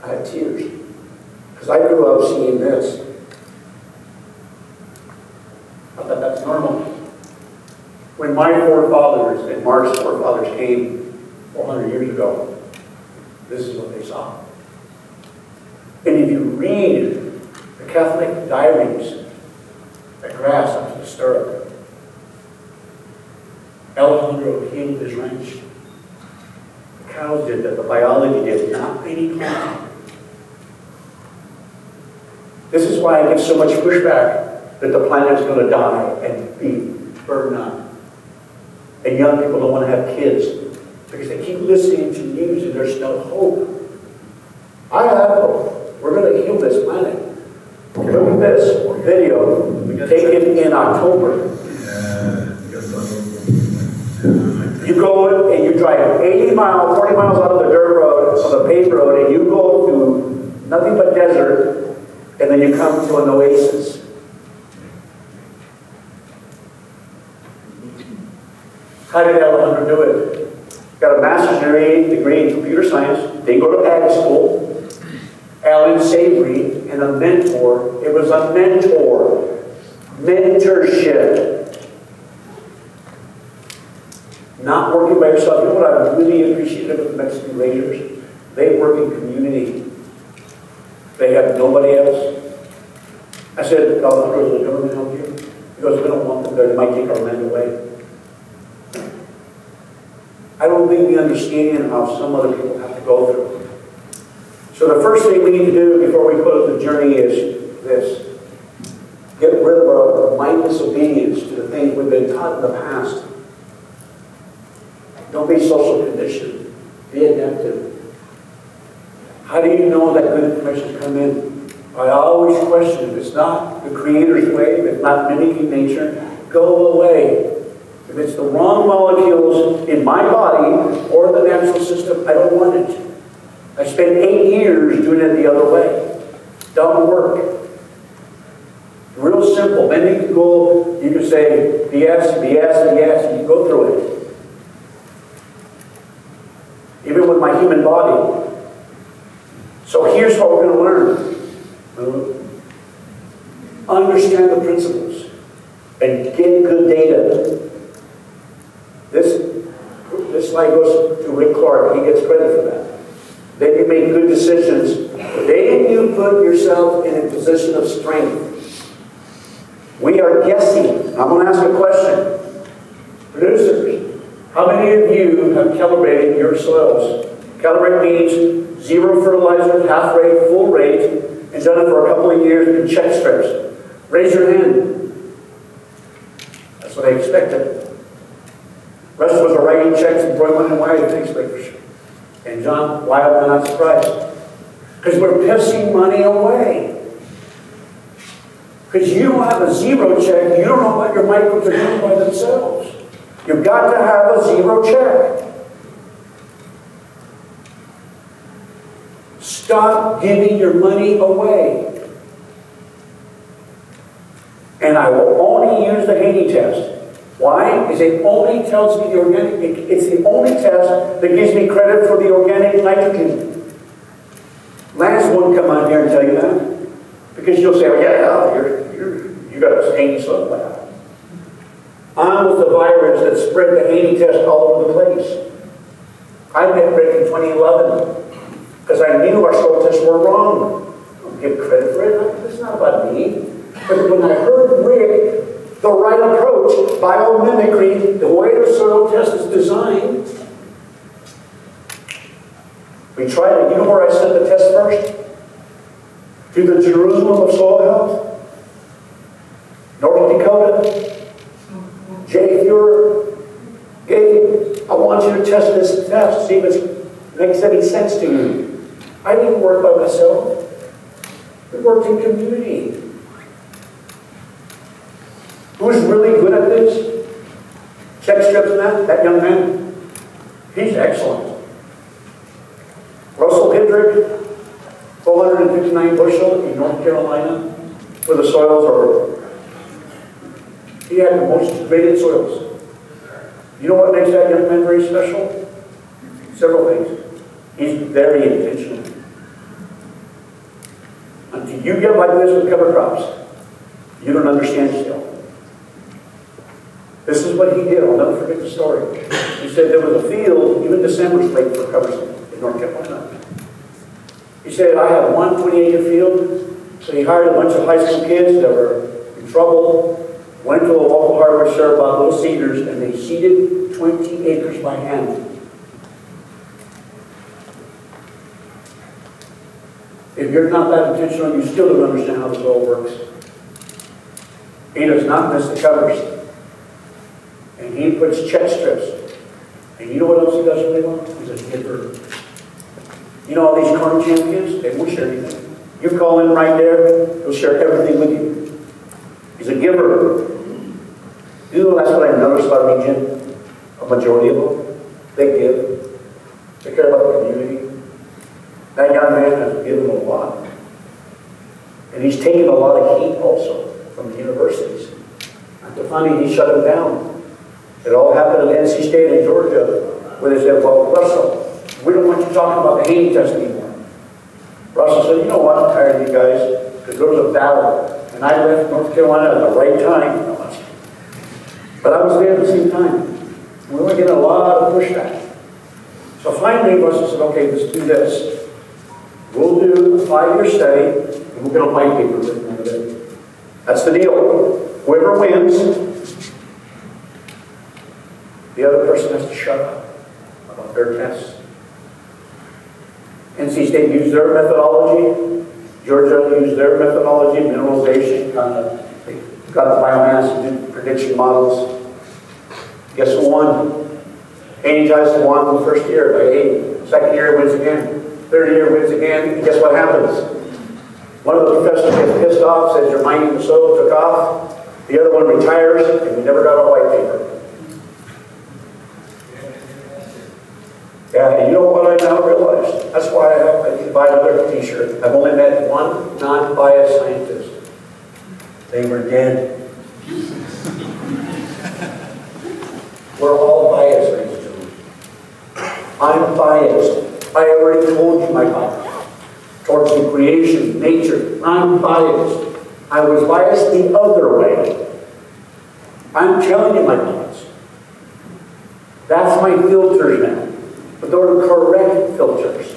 I had tears. Because I grew up seeing this. I thought that's normal. When my forefathers and Mark's forefathers came 400 years ago, this is what they saw. And if you read the Catholic diaries, the grass up to the stirrup, Alejandro healed his ranch. The cows did that, the biology did, not any plant. This is why I get so much pushback that the planet is going to die and be burned up. And young people don't want to have kids because they keep listening to news and there's no hope. I have hope. We're going to heal this planet. Look at this video taken in October. You go and you drive 80 miles, 40 miles out of the dirt road, on the paved road, and you go through nothing but desert, and then you come to an oasis. How did Alejandro do it? Got a master's degree in computer science. Didn't go to ag school. Alan Savory, and a mentor. It was a mentor. Mentorship. Not working by yourself. You know what I really appreciated with the Mexican Rangers? They work in community. They have nobody else. I said, Alejandro, does the government help you? He goes, we don't want them there. They might take our land away. I don't think we understand how some other people have to go through. So the first thing we need to do before we put up the journey is this. Get rid of our mindless obedience to the things we've been taught in the past. Don't be social conditioned. Be adaptive. How do you know that good information come in? I always question, if it's not the Creator's way, if it's not mimicking nature, go away. If it's the wrong molecules in my body or the natural system, I don't want it. I spent 8 years doing it the other way. Don't work. Real simple. Then you can go, you can say BS, BS, and yes, and you go through it. Even with my human body. So here's what we're going to learn. Understand the principles and get good data. This slide goes to Rick Clark. He gets credit for that. Then you make good decisions. Then you put yourself in a position of strength. We are guessing. I'm going to ask a question. Producers, how many of you have calibrated your soils? Calibrate means 0 fertilizer, half rate, full rate, and done it for a couple of years in check strips. Raise your hand. That's what I expected. The rest of us are writing checks and throwing money away. Thanks, Lakers. And John, why am I not surprised? Because we're pissing money away. Because you don't have a 0 check, you don't know what your microbes are doing by themselves. You've got to have a 0 check. Stop giving your money away. And I will only use the Haney test. Why? Because it only tells me the organic, it's the only test that gives me credit for the organic nitrogen. Lance won't come out here and tell you that. Because you'll say, oh, yeah, you got a Haney soil lab. I'm with the virus that spread the Haney test all over the place. I met Rick in 2011 because I knew our soil tests were wrong. I don't give credit for it. It's not about me. But when I heard Rick, the right approach, biomimicry, the way the soil test is designed, we tried it. You know where I sent the test first? To the Jerusalem of soil health, North Dakota. Jay Fuhrer, Gabe, I want you to test this test, see if it makes any sense to you. I didn't work by myself. We worked in community. Who's really good at this? Check strips and that young man, he's excellent. Russell Hendrick, 459 bushel in North Carolina, where the soils are, he had the most graded soils. You know what makes that young man very special? Several things. He's very intentional. Until you get like this with cover crops, you don't understand still. This is what he did. I'll never forget the story. He said there was a field, even December's late for covers in North Carolina. He said, I have one 20-acre field. So he hired a bunch of high school kids that were in trouble, went to a local hardware store, bought little seeders, and they seeded 20 acres by hand. If you're not that intentional, you still don't understand how the soil works. He does not miss the covers. And he puts check strips. And you know what else he does really well? He's a giver. You know all these corn champions? They won't share anything. You call him right there, he'll share everything with you. He's a giver. You know, that's what I noticed about Regen. A majority of them, they give. They care about the community. That young man has given a lot. And he's taken a lot of heat also from the universities. After finally he shut them down. It all happened at NC State in Georgia, where they said, well, Russell, we don't want you talking about the Haney test anymore. Russell said, you know what, I'm tired of you guys, because there was a battle. And I left North Carolina at the right time. But I was there at the same time. We were getting a lot of pushback. So finally, Russell said, okay, let's do this. We'll do a 5-year study, and we'll get a white paper written out of it. That's the deal. Whoever wins, the other person has to shut up about their tests. NC State used their methodology. Georgia used their methodology, mineralization, they got the biomass and did prediction models. Guess who won? 80 guys won the first year by 80. Second year wins again. 30-year wins again, and guess what happens? One of the professors gets pissed off, says you're mining the soil, took off. The other one retires, and we never got our white paper. Yeah, and you know what I now realize? That's why I can buy another t-shirt. I've only met one non-biased scientist. They were dead. We're all biased, ladies and gentlemen. I'm biased. I already told you my bias. Towards the creation, nature. I'm biased. I was biased the other way. I'm telling you my bias. That's my filters now. But they're the correct filters.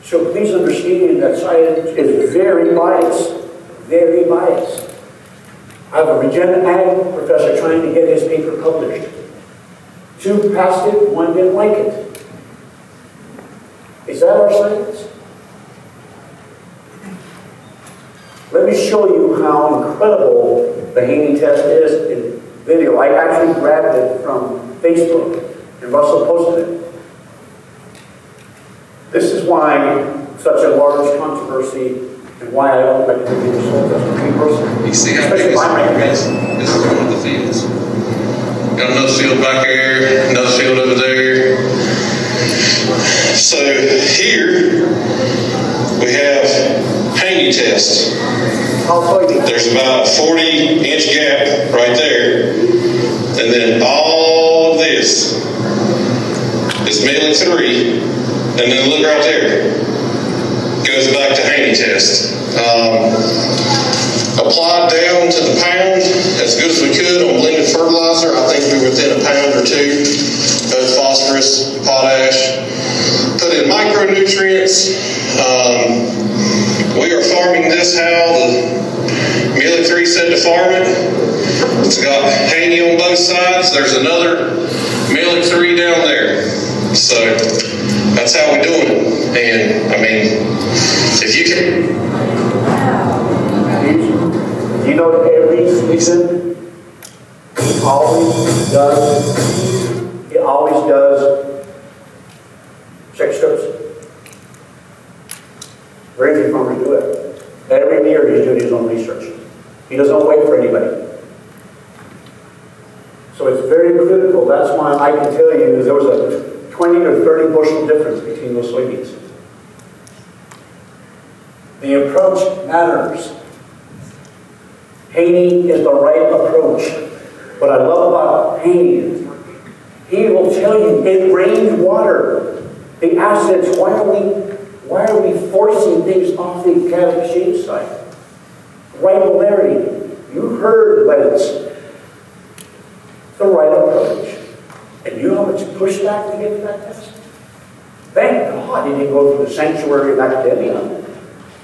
So please understand that science is very biased. Very biased. I have a Regenerative professor trying to get his paper published. 2 passed it, 1 didn't like it. Is that our science? Let me show you how incredible the Haney test is in video. I actually grabbed it from Facebook, and Russell posted it. This is why such a large controversy and why I don't like to do the soil test for me personally. You see how big this is? This is one of the fields. Got another field back there, another field over there. So here we have Haney test. There's about a 40-inch gap right there. And then all of this is mailing 3. And then look right there. Goes back to Haney test. Applied down to the pound as good as we could on blended fertilizer. I think we were within a pound or 2, both phosphorus and potash. Put in micronutrients. We are farming this how the Mealy 3 said to farm it. It's got Haney on both sides. There's another Mealy 3 down there. So that's how we're doing it. And I mean, if you can. You know, every season, it always does check strips. Very few farmers do it. Every year he's doing his own research. He doesn't wait for anybody. So it's very critical. That's why I can tell you there was a 20 or 30 bushel difference between those soybeans. The approach matters. Haney is the right approach. What I love about Haney is he will tell you it rains water. The acids, why are we forcing things off the cattle exchange site? Rivalry. You heard Lance. The right approach. And you know how much pushback to get to that test? Thank God he didn't go through the sanctuary of academia.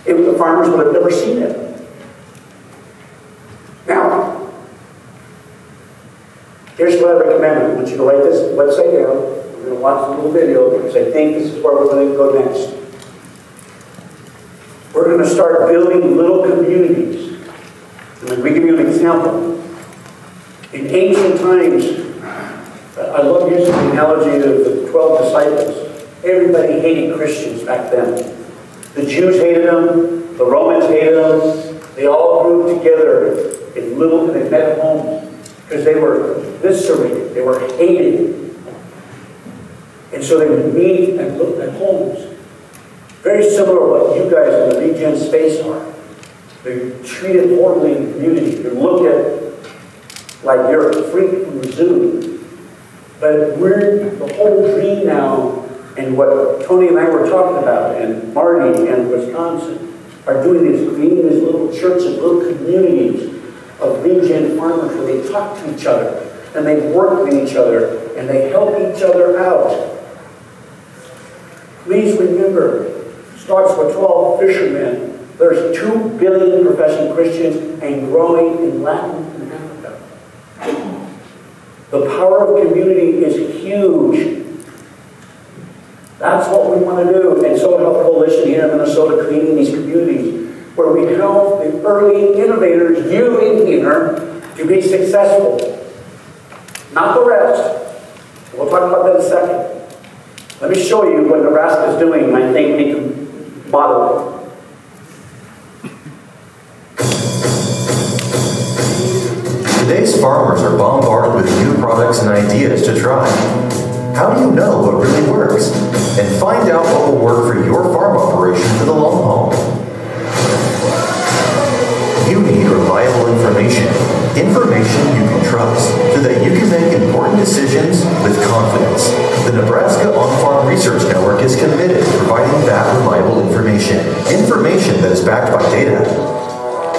The farmers would have never seen it. Now, here's what I recommend. I want you to write this website down. We're going to watch a little video because I think this is where we're going to go next. We're going to start building little communities. And let me give you an example. In ancient times, I love using the analogy of the 12 disciples. Everybody hated Christians back then. The Jews hated them. The Romans hated them. They all grew together in little, and they met homes because they were eviscerated. They were hated. And so they would meet and look at homes. Very similar to what you guys in the regen space are. They're treated horribly in the community. You're looked at like you're a freak from the zoo. But we're the whole dream now, and what Tony and I were talking about, and Marty and Wisconsin, are doing is creating these little churches, little communities of regen farmers where they talk to each other, and they work with each other, and they help each other out. Please remember, it starts with 12 fishermen. There's 2 billion professing Christians and growing in Latin and Africa. The power of community is huge. That's what we want to do. And Soil Health Coalition here in Minnesota, creating these communities where we help the early innovators, you in here, to be successful. Not the rest. We'll talk about that in a second. Let me me show you what Nebraska is doing, and I think we can model it. Today's farmers are bombarded with new products and ideas to try. How do you know what really works? And find out what will work for your farm operation for the long haul. You need reliable information. Information you can trust, so that you can make important decisions with confidence. The Nebraska On-Farm Research Network is committed to providing that reliable information. Information that is backed by data.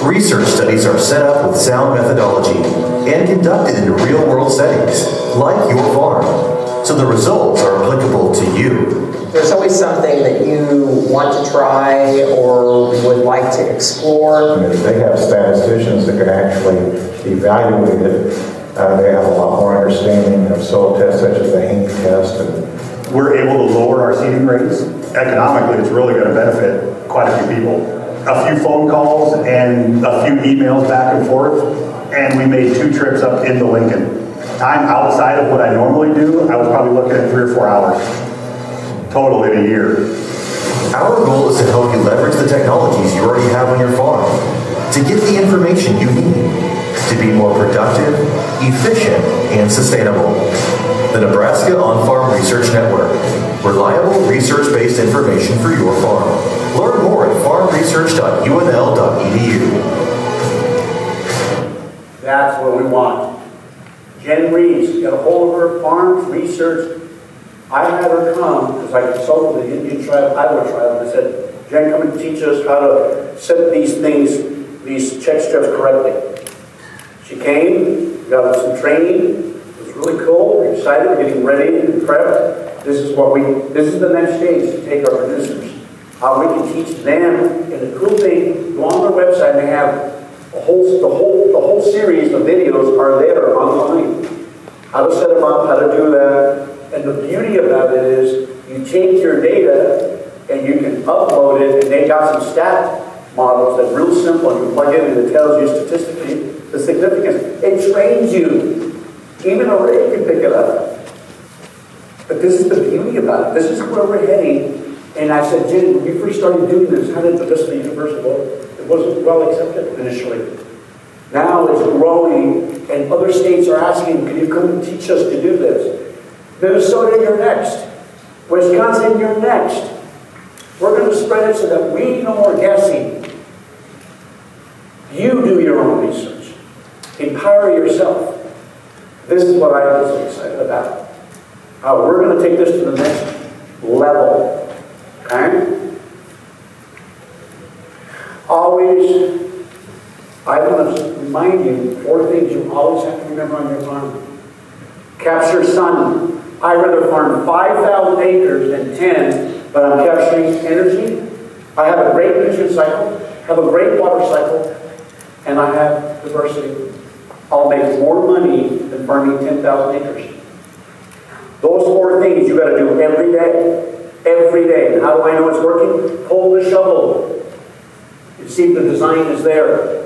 Research studies are set up with sound methodology and conducted in real-world settings, like your farm, so the results are applicable to you. There's always something that you want to try or would like to explore. I mean, they have statisticians that can actually evaluate it. They have a lot more understanding of soil tests such as the Hank test. And We're able to lower our seeding rates. Economically, it's really going to benefit quite a few people. A few phone calls and a few emails back and forth, and we made 2 trips up into Lincoln. Time outside of what I normally do, I was probably looking at 3 or 4 hours total in a year. Our goal is to help you leverage the technologies you already have on your farm to get the information you need to be more productive, efficient, and sustainable. The Nebraska On-Farm Research Network. Reliable research-based information for your farm. Learn more at farmresearch.unl.edu. That's what we want. Jen Reeves, got a hold of her, farms, research. I had her come, because I consulted the Indian tribe, Iowa tribe, and I said, Jen, come and teach us how to set these things, these check strips correctly. She came, got some training. It was really cool. We're excited. We're getting ready and prepped. This is the next stage to take our producers. How we can teach them. And the cool thing, go on their website and they have the whole series of videos are there online. How to set them up, how to do that. And the beauty about it is you take your data and you can upload it, and they got some stat models that are real simple, and you plug in and it tells you statistically the significance. It trains you. Even a Ray can pick it up. But this is the beauty about it. This is where we're heading. And I said, Jen, when you first started doing this, how did this be universal? It wasn't well accepted initially. Now it's growing, and other states are asking, can you come and teach us to do this? Minnesota, you're next. Wisconsin, you're next. We're going to spread it so that we no more guessing. You do your own research. Empower yourself. This is what I was excited about. How we're going to take this to the next level. Okay? Always, I want to remind you 4 things you always have to remember on your farm. Capture sun. I'd rather farm 5,000 acres than 10, but I'm capturing energy. I have a great nutrient cycle, have a great water cycle, and I have diversity. I'll make more money than farming 10,000 acres. Those 4 things you got to do every day. Every day. And how do I know it's working? Pull the shovel. You see the design is there.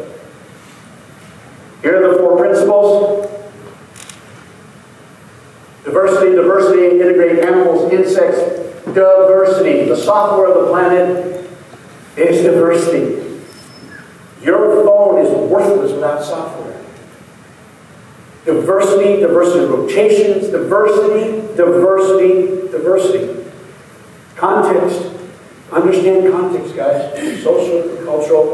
Here are the 4 principles. Diversity, diversity, integrate animals, insects, diversity. The software of the planet is diversity. Your phone is worthless without software. Diversity, diversity of rotations, diversity, diversity, diversity. Context. Understand context, guys. Social, cultural.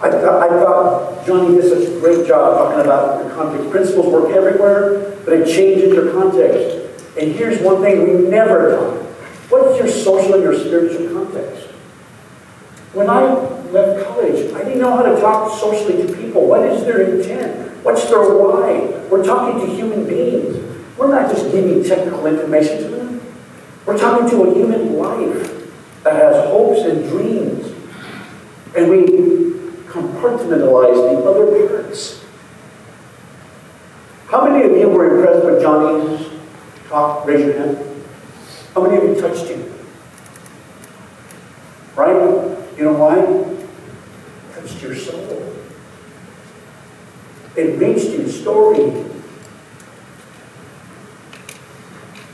I thought Johnny did such a great job talking about the context. Principles work everywhere, but it changes your context. And here's one thing we never taught. What's your social and your spiritual context? When I left college, I didn't know how to talk socially to people. What is their intent? What's their why? We're talking to human beings. We're not just giving technical information to them. We're talking to a human life that has hopes and dreams. And we compartmentalize the other parts. How many of you were impressed with Johnny's talk? Raise your hand. How many of you touched him? Right? You know why? It touched your soul. It reached your story.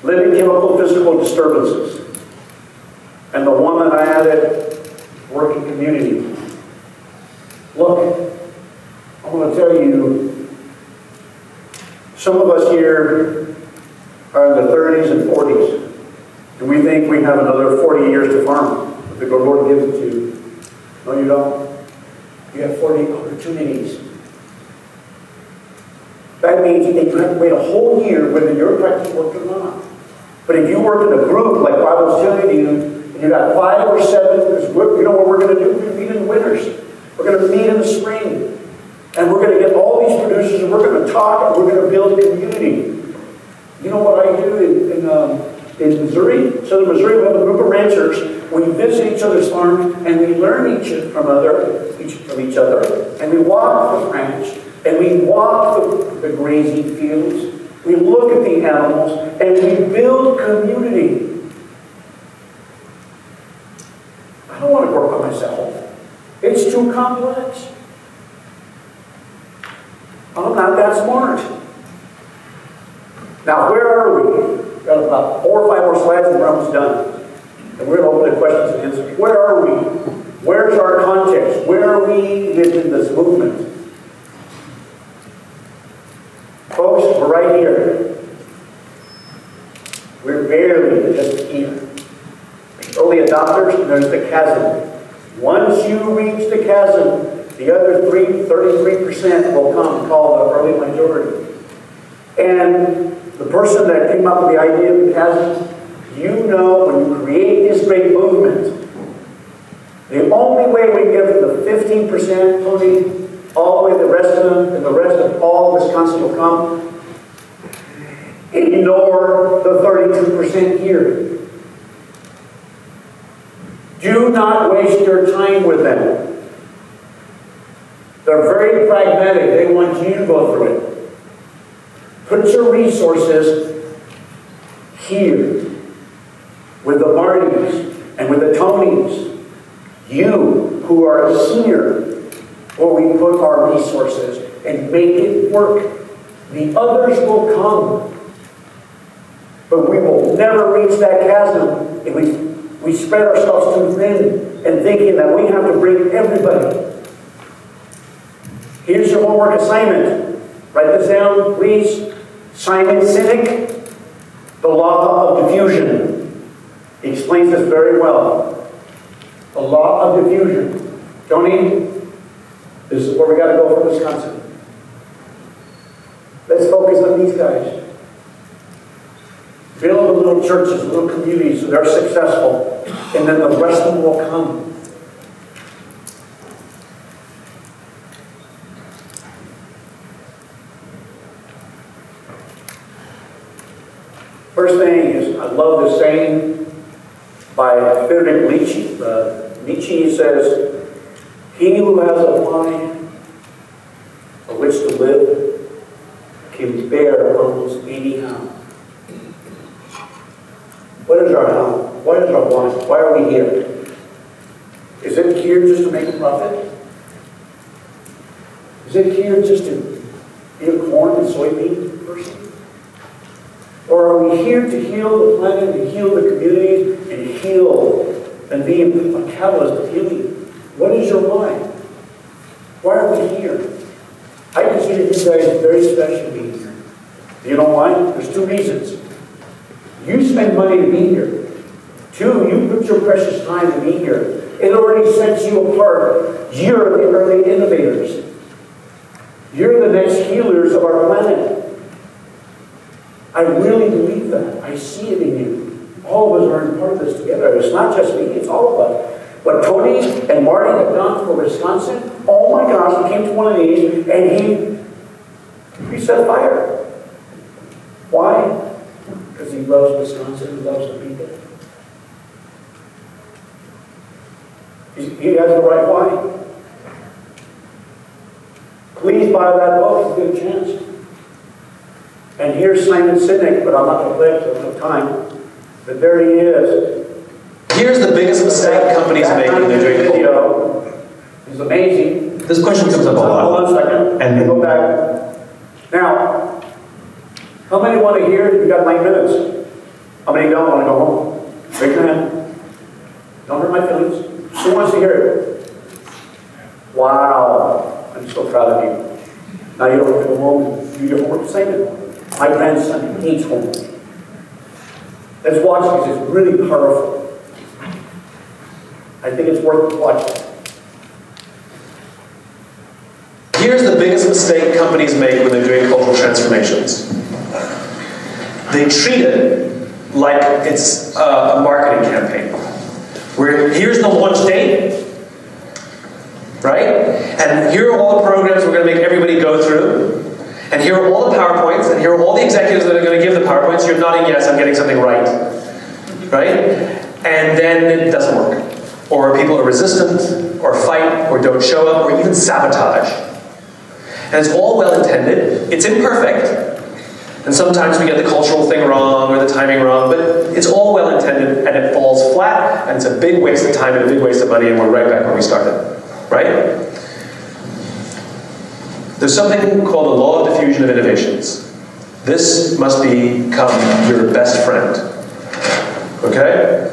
living chemical physical disturbances. And the one that I added, working community. Look, I'm going to tell you, some of us here are in the 30s and 40s, and we think we have another 40 years to farm, but the Lord gives it to you. No, you don't. You have 40 opportunities. That means that you have to wait a whole year whether you're practicing work or not. But if you work in a group, like I was telling you, and you got 5 or 7, you know what we're going to do? We're going to meet in the winters. We're going to meet in the spring. And we're going to get all these producers, and we're going to talk, and we're going to build a community. You know what I do in Missouri? Southern Missouri, we have a group of ranchers. We visit each other's farms, and we learn from each other. And we walk the ranch, and we walk the grazing fields. We look at the animals, and we build community. I don't want to work by myself. It's too complex. I'm not that smart. Now, where are we? We've got about 4 or 5 more slides and we're almost done. And we're going to open the questions and answers. Where are we? Where's our context? Where are we in this movement? Folks, we're right here. We're barely just here. Early adopters, and there's the chasm. Once you reach the chasm, the other 33% will come, called the early majority. And the person that came up with the idea of the chasm, you know, when you create this great movement, the only way we get from the 15%, Tony, all the way to the rest of them, and the rest of all Wisconsin will come, ignore the 32% here. Do not waste your time with them. They're very pragmatic. They want you to go through it. Put your resources here with the Martys and with the Tonys. You who are here, where we put our resources and make it work. The others will come. But we will never reach that chasm if we spread ourselves too thin and thinking that we have to bring everybody. Here's your homework assignment. Write this down, please. Simon Sinek, The Law of Diffusion. He explains this very well. The Law of Diffusion. Tony, this is where we got to go for Wisconsin. Let's focus on these guys. Build little churches, little communities so they're successful. And then the rest of them will come. First thing is, I love this saying by Friedrich Nietzsche. Nietzsche says, "He who has a mind for which to live can bear almost any how." What is our how? What is our why? Why are we here? Is it here just to make a profit? Is it here just to be a corn and soybean person? Or are we here to heal the planet and heal the communities and heal and be a catalyst of healing? What is your why? Why are we here? I consider you guys very special being here. Do you know why? There's 2 reasons. You spend money to be here. 2, you put your precious time to be here. It already sets you apart. You're the early innovators. You're the next healers of our planet. I really believe that. I see it in you. All of us are in part of this together. It's not just me, it's all of us. What Tony and Marty have done for Wisconsin, oh my gosh, he came to one of these and he set fire. Why? Because he loves Wisconsin and loves the people. He has the right why. Please buy that book, it's a good chance. And here's Simon Sinek, but I'm not going to play it because I don't have time. But there he is. Here's the biggest mistake companies make when they're doing video. It's amazing. This question comes up a lot. Hold on a second. And go back. Now, how many want to hear? You've got 9 minutes. How many don't want to go home? Raise your hand. Don't hurt my feelings. Who wants to hear it? Wow. I'm so proud of you. Now you don't have to go home and do your homework. Same it. My grandson hates homework. Let's watch because it's really powerful. I think it's worth watching. Here's the biggest mistake companies make when they're doing cultural transformations. They treat it like it's a marketing campaign. Where here's the launch date, right? And here are all the programs we're going to make everybody go through. And here are all the PowerPoints, and here are all the executives that are going to give the PowerPoints. You're nodding yes, I'm getting something right. Right? And then it doesn't work. Or people are resistant, or fight, or don't show up, or even sabotage. And it's all well-intended. It's imperfect. And sometimes we get the cultural thing wrong, or the timing wrong, but it's all well-intended, and it falls flat, and it's a big waste of time and a big waste of money, and we're right back where we started. Right? There's something called the law of diffusion of innovations. This must become your best friend. Okay?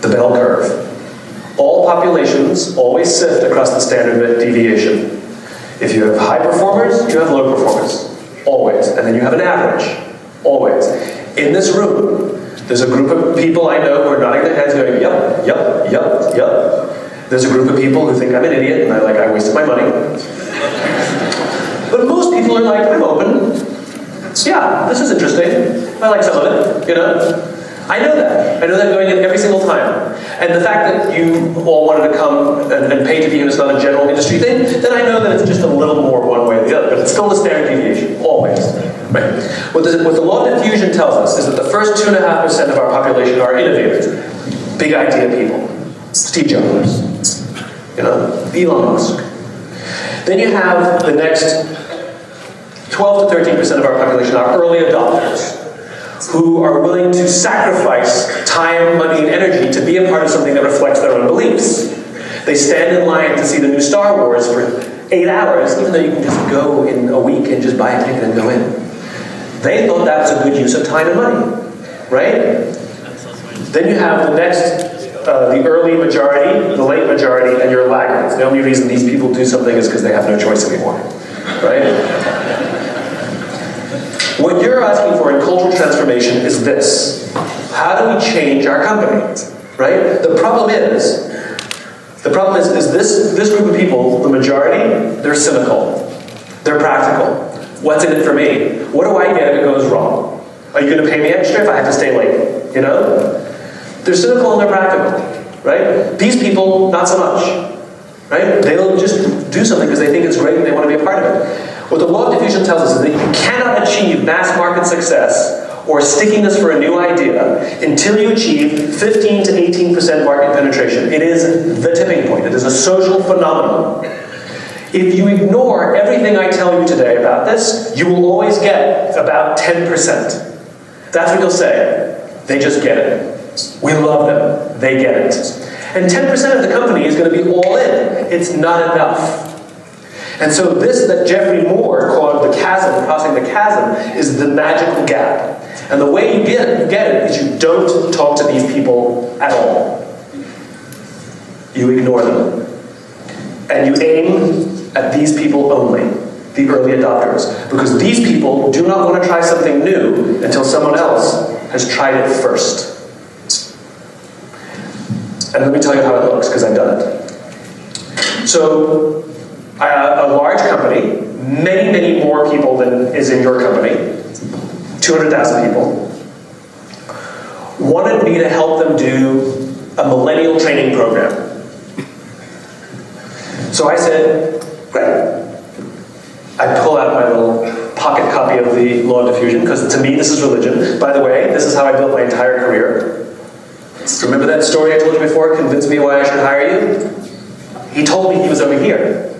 The bell curve. All populations always sift across the standard deviation. If you have high performers, you have low performers. Always. And then you have an average. Always. In this room, there's a group of people I know who are nodding their heads going, yup, yup, yup, yup. There's a group of people who think I'm an idiot and I wasted my money. But most people are like, I'm open. So yeah, this is interesting. I like some of it, you know. I know that. I know that going in every single time. And the fact that you all wanted to come and pay to be here is not a general industry thing, then I know that it's just a little more one way or the other. But it's still the standard deviation, always. Right? What the law of diffusion tells us is that the first 2.5% of our population are innovators, big idea people. Steve Jobs, you know, Elon Musk. Then you have the next 12 to 13% of our population are early adopters, who are willing to sacrifice time, money, and energy to be a part of something that reflects their own beliefs. They stand in line to see the new Star Wars for 8 hours, even though you can just go in a week and just buy a ticket and go in. They thought that was a good use of time and money, right? Then you have the next, the early majority, the late majority, and your laggards. The only reason these people do something is because they have no choice anymore, right? What you're asking for in cultural transformation is this. How do we change our company? Right? The problem is this group of people, the majority, they're cynical. They're practical. What's in it for me? What do I get if it goes wrong? Are you going to pay me extra if I have to stay late? You know? They're cynical and they're practical. Right? These people, not so much. Right? They'll just do something because they think it's great and they want to be a part of it. What the law of diffusion tells us is that you cannot achieve mass market success or stickiness for a new idea until you achieve 15 to 18% market penetration. It is the tipping point. It is a social phenomenon. If you ignore everything I tell you today about this, you will always get about 10%. That's what you'll say. They just get it. We love them. They get it. And 10% of the company is going to be all in. It's not enough. And so this that Geoffrey Moore called the chasm, crossing the chasm, is the magical gap. And the way you get it is you don't talk to these people at all. You ignore them. And you aim at these people only, the early adopters. Because these people do not want to try something new until someone else has tried it first. And let me tell you how it looks, because I've done it. So, a large company, many, many more people than is in your company, 200,000 people, wanted me to help them do a millennial training program. So I said, great. I pull out my little pocket copy of the Law of Diffusion, because to me this is religion. By the way, this is how I built my entire career. Remember that story I told you before, convinced me why I should hire you? He told me he was over here.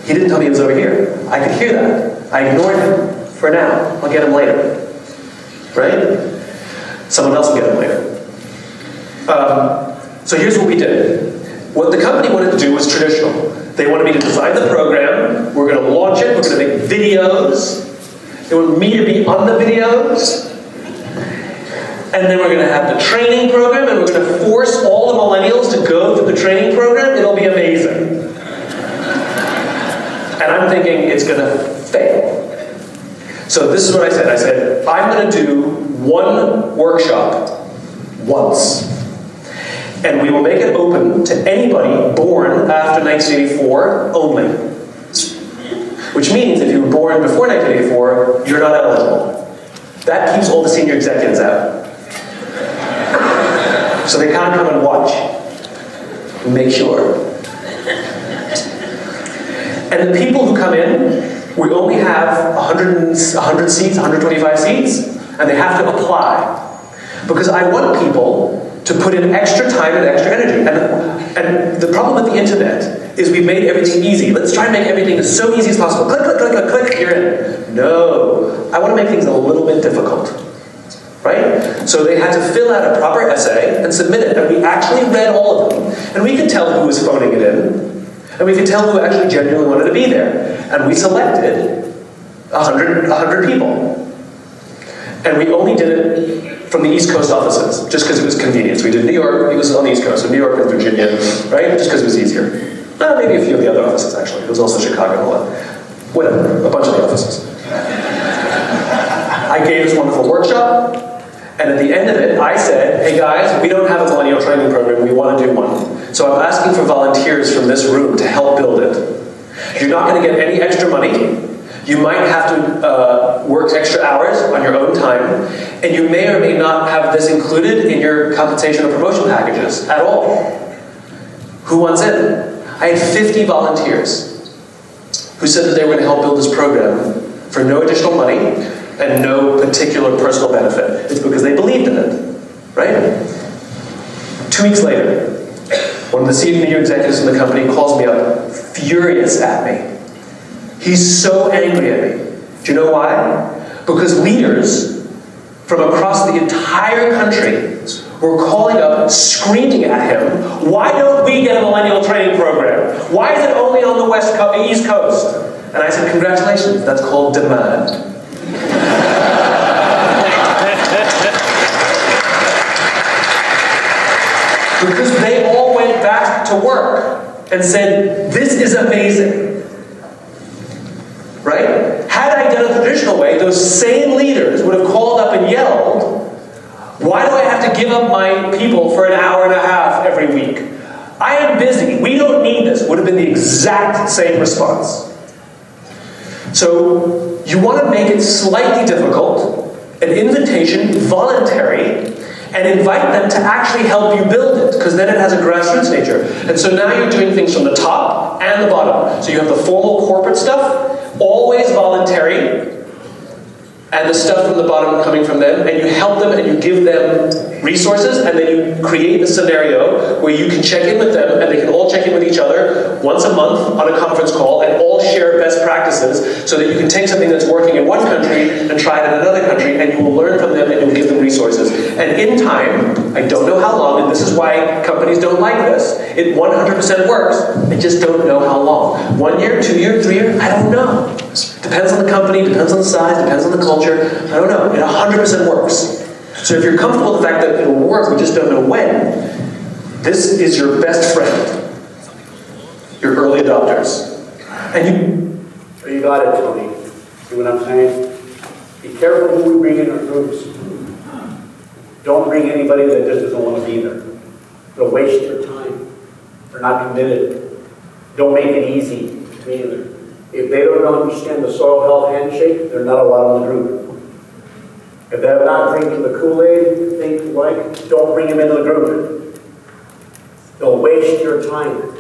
He didn't tell me he was over here. I could hear that. I ignored him for now. I'll get him later. Right? Someone else will get him later. So here's what we did. What the company wanted to do was traditional. They wanted me to design the program. We're going to launch it. We're going to make videos. They want me to be on the videos. And then we're going to have the training program, and we're going to force all the millennials to go through the training program. It'll be amazing. And I'm thinking it's going to fail. So this is what I said. I said, I'm going to do one workshop once. And we will make it open to anybody born after 1984 only. Which means if you were born before 1984, you're not eligible. That keeps all the senior executives out. So they can't come and watch. Make sure. And the people who come in, we only have 100 seats, 125 seats, and they have to apply. Because I want people to put in extra time and extra energy. And the problem with the internet is we've made everything easy. Let's try and make everything as so easy as possible. Click, click, click, click, click, you're in. No. I want to make things a little bit difficult. Right? So they had to fill out a proper essay and submit it, and we actually read all of them. And we could tell who was phoning it in, and we could tell who actually genuinely wanted to be there. And we selected 100 people. And we only did it from the East Coast offices, just because it was convenient. So we did New York, it was on the East Coast, so New York and Virginia, right? Just because it was easier. Maybe a few of the other offices, actually. It was also Chicago and all that. Whatever, a bunch of the offices. I gave this wonderful workshop, and at the end of it, I said, hey guys, we don't have a millennial training program, we want to do one. So I'm asking for volunteers from this room to help build it. You're not going to get any extra money. You might have to work extra hours on your own time, and you may or may not have this included in your compensation or promotion packages at all. Who wants in? I had 50 volunteers who said that they were going to help build this program for no additional money and no particular personal benefit. It's because they believed in it, right? 2 weeks later, one of the senior executives in the company calls me up, furious at me. He's so angry at me. Do you know why? Because leaders from across the entire country were calling up, screaming at him, why don't we get a millennial training program? Why is it only on the East Coast? And I said, congratulations, that's called demand. Because they all went back to work and said, this is amazing. Right? Had I done it the traditional way, those same leaders would have called up and yelled, why do I have to give up my people for an hour and a half every week? I am busy. We don't need this. Would have been the exact same response. So you want to make it slightly difficult, an invitation, voluntary, and invite them to actually help you build it, because then it has a grassroots nature. And so now you're doing things from the top and the bottom. So you have the formal corporate stuff, always voluntary, and the stuff from the bottom coming from them, and you help them and you give them resources, and then you create a scenario where you can check in with them, and they can all check in with each other once a month on a conference call, and all share best practices, so that you can take something that's working in one country and try it in another country, and you will learn from them and you'll give them resources. And in time, I don't know how long, and this is why companies don't like this, it 100% works. I just don't know how long. 1 year, 2 years, 3 years, I don't know. Depends on the company, depends on the size, depends on the culture. I don't know. It 100% works. So if you're comfortable with the fact that it'll work, we just don't know when, this is your best friend. Your early adopters. And you got it, Tony. See what I'm saying? Be careful who we bring in our groups. Don't bring anybody that just doesn't want to be there. They'll waste your time. They're not committed. Don't make it easy either. If they don't understand the soil health handshake, they're not allowed in the group. If they're not drinking the Kool-Aid, things like, don't bring them into the group. They'll waste your time.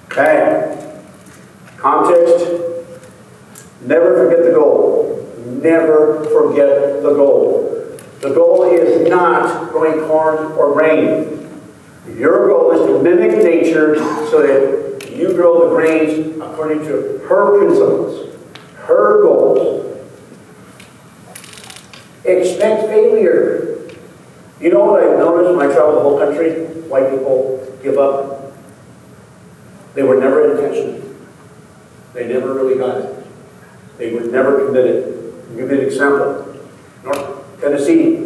Okay. Context. Never forget the goal. Never forget the goal. The goal is not growing corn or grain. Your goal is to mimic nature so that you grow the grains according to her principles, her goals. Expect failure. You know what I've noticed when I travel the whole country? Why people give up? They were never intentional. They never really got it. They were never committed. I'll give you an example. North Tennessee,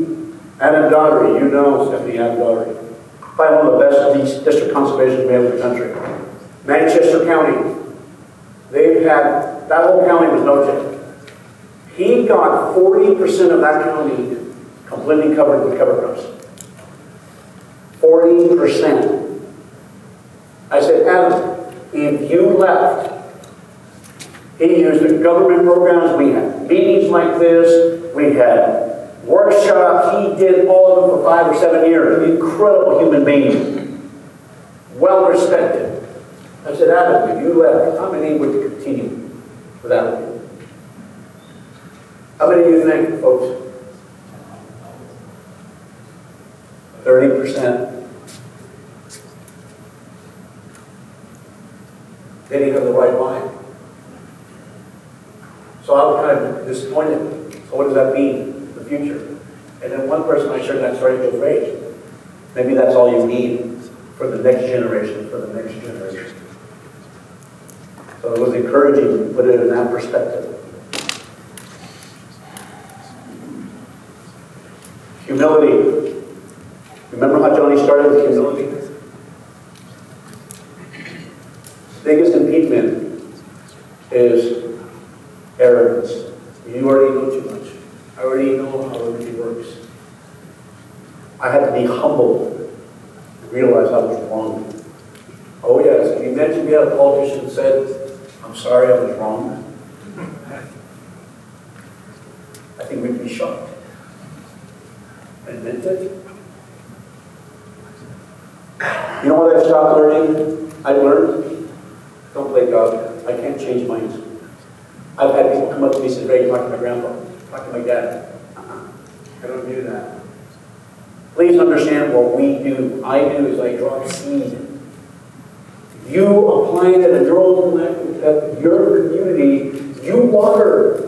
Adam Daugherty, you know Stephanie Adam Daugherty. Probably one of the best district conservation we have in the country. Manchester County, they've had, that whole county was no joke. He got 40% of that county completely covered with cover crops. 40%. I said, Adam, if you left, he used the government programs, we had meetings like this, we had workshops, he did all of them for 5 or 7 years. An incredible human being, well respected. I said, Adam, if you left, how many would continue without you? How many do you think, folks? 30%. They didn't have the right mind. So I was kind of disappointed. So what does that mean for the future? And then one person I shared that story with Ray. Maybe that's all you need for the next generation, for the next generation. So it was encouraging to put it in that perspective. Humility. Remember how Johnny started with humility? Biggest impediment is arrogance. You already know too much. I already know how everything works. I had to be humble to realize I was wrong. Oh yes, if you imagine we had a politician that said, I'm sorry, I was wrong. I think we'd be shocked. Admit it. You know what I've stopped learning? I've learned, don't play God. I can't change minds. I've had people come up to me and say, Ray, talk to my grandpa, talk to my dad. I don't do that. Please understand what we do. I do is I drop seed. You apply it in your own life, your community, you water.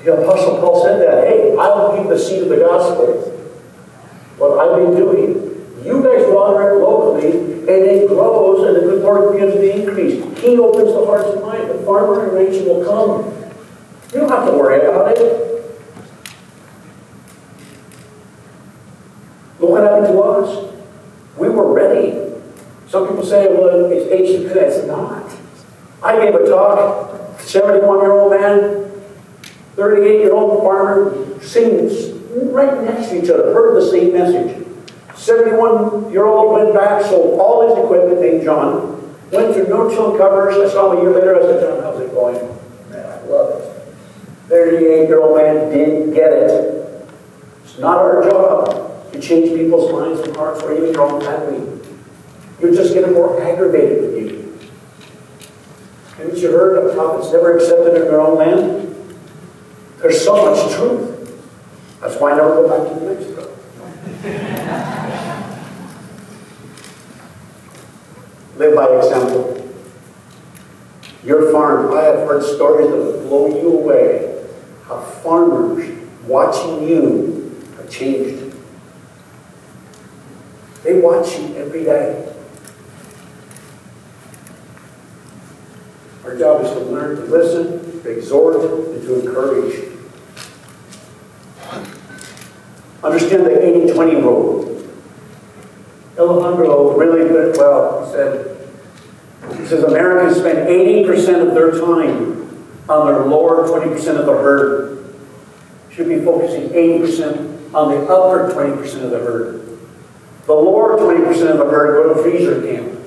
The Apostle Paul said that, hey, I'll give the seed of the gospel. What I've been doing. You guys water it locally, and it grows, and the good Lord gives the increase. He opens the hearts and minds. The farmer and rancher will come. You don't have to worry about it. Look what happened to us. We were ready. Some people say, well, it's age to it's not. I gave a talk, 71-year-old man, 38-year-old farmer, sitting right next to each other, heard the same message. 71-year-old went back, sold all his equipment, named John, went through no-till covers. I saw him a year later. I said, John, how's it going? Man, I love it. 38-year-old man didn't get it. It's not our job to change people's minds and hearts or even your own family. You're just getting more aggravated with you. Haven't you heard of prophets never accepted in their own land? There's so much truth. That's why I never go back to New Mexico. Live by example. Your farm, I have heard stories that will blow you away. How farmers watching you have changed. They watch you every day. Our job is to learn to listen, to exhort, and to encourage. Understand the 80-20 rule. Alejandro really put it well. He says Americans spend 80% of their time on their lower 20% of the herd. Should be focusing 80% on the upper 20% of the herd. The lower 20% of the herd go to freezer camp.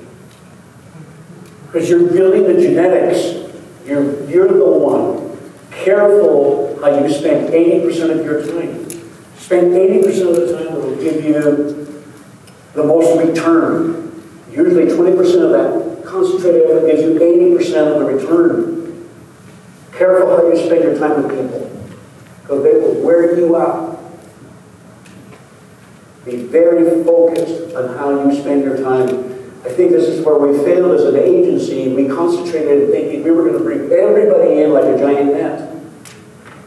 Because you're building the genetics. You're the one. Careful how you spend 80% of your time. Spend 80% of the time that will give you the most return. Usually 20% of that concentrated effort gives you 80% of the return. Careful how you spend your time with people, because they will wear you out. Be very focused on how you spend your time. I think this is where we failed as an agency. We concentrated thinking we were going to bring everybody in like a giant net.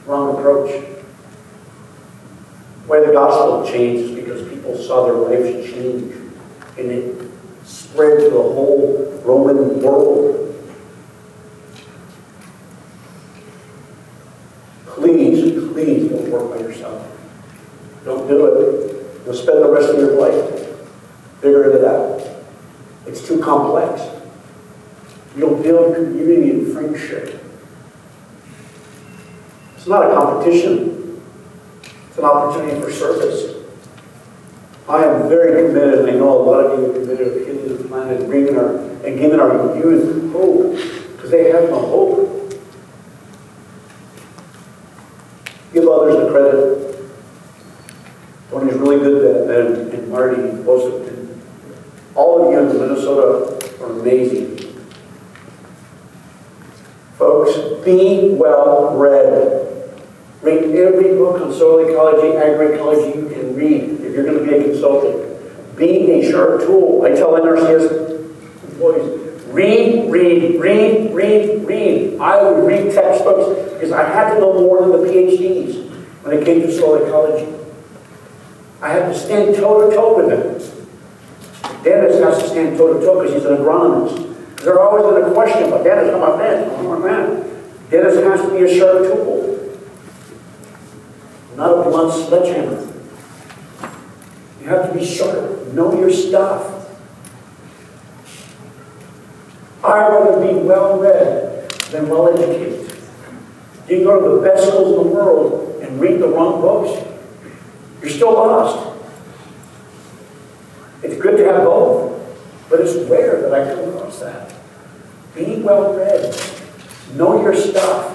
Wrong approach. The way the gospel changed is because people saw their lives change, and it spread to the whole Roman world. please don't work by yourself. Don't do it. You'll spend the rest of your life figuring it out. It's too complex. You'll build community and friendship. It's not a competition. It's an opportunity for service. I am very committed, and I know a lot of you are committed to healing the planet and giving our youth hope, because they have no hope. Give others the credit. Tony's really good at that, and Marty, most of them. All of you in Minnesota are amazing. Folks, be well read. Read every book on soil ecology, agroecology you can read if you're going to be a consultant. Be a sharp tool. I tell NRCS employees, read. I would read textbooks because I had to know more than the PhDs when it came to soil ecology. I had to stand toe-to-toe with them. Dennis has to stand toe-to-toe because he's an agronomist. They're always going to question, but Dennis, I'm a man. Dennis has to be a sharp tool. Not a blunt sledgehammer. You have to be sharp. Know your stuff. I'd rather be well-read than well-educated. You can go to the best schools in the world and read the wrong books. You're still lost. It's good to have both, but it's rare that I come across that. Be well-read. Know your stuff.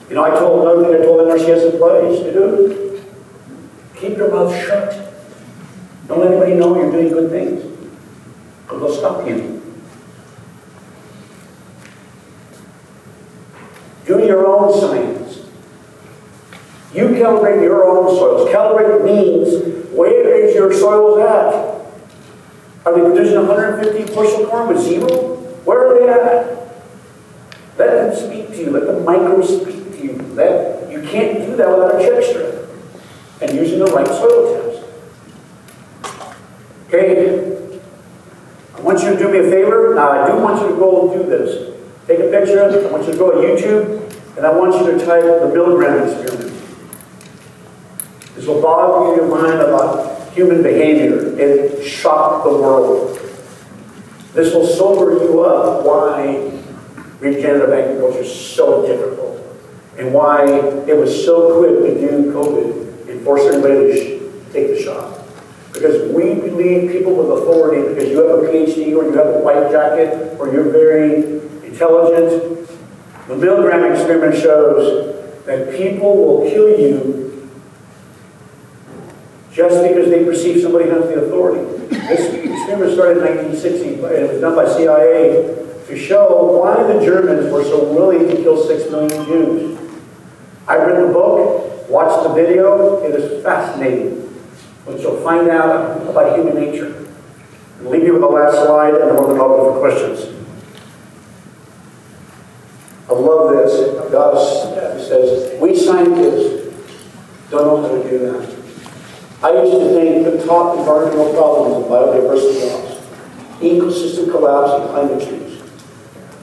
You know, another thing I told NRCS employees to do, keep your mouth shut. Don't let anybody know you're doing good things, because they'll stop you. Do your own science. You calibrate your own soils. Calibrate means, where is your soils at? Are they producing 150 bushel corn with zero? Where are they at? Let them speak to you. Let the microbes speak to you. You can't do that without a check strip and using the right soil test. Okay? I want you to do me a favor. Now, I do want you to go and do this. Take a picture of it. I want you to go to YouTube, and I want you to type the Milgram experiment. This will bog your mind about human behavior. It shocked the world. This will sober you up why regenerative agriculture is so difficult and why it was so quick to do COVID and force everybody to take the shot. Because we believe people with authority, because you have a PhD or you have a white jacket or you're very intelligent. The Milgram experiment shows that people will kill you just because they perceive somebody has the authority. This experiment started in 1960, and it was done by CIA to show why the Germans were so willing to kill 6 million Jews. I read the book, watched the video. It is fascinating, what you'll find out about human nature. I'll leave you with the last slide, and then we're going to open for questions. I love this. God says, we scientists don't know how to do that. I used to think the top environmental problems of biodiversity loss, ecosystem collapse, and climate change.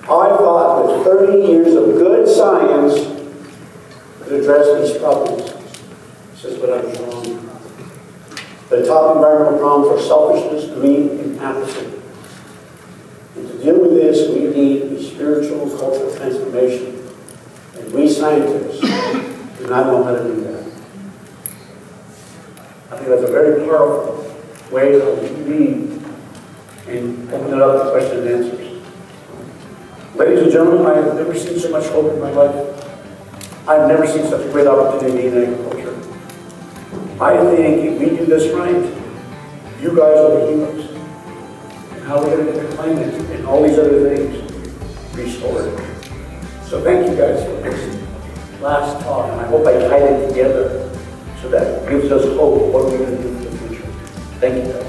I thought that 30 years of good science could address these problems. This is what I was wrong. The top environmental problems are selfishness, greed, and apathy. And to deal with this, we need a spiritual, cultural transformation. And we scientists do not know how to do that. I think that's a very powerful way of reading and open it up to questions and answers. Ladies and gentlemen, I have never seen so much hope in my life. I've never seen such a great opportunity in agriculture. I think if we do this right, you guys are the heroes. And how we're going to get the climate and all these other things restored. So thank you guys for this last talk, and I hope I tied it together so that gives us hope what we're going to do for the future. Thank you.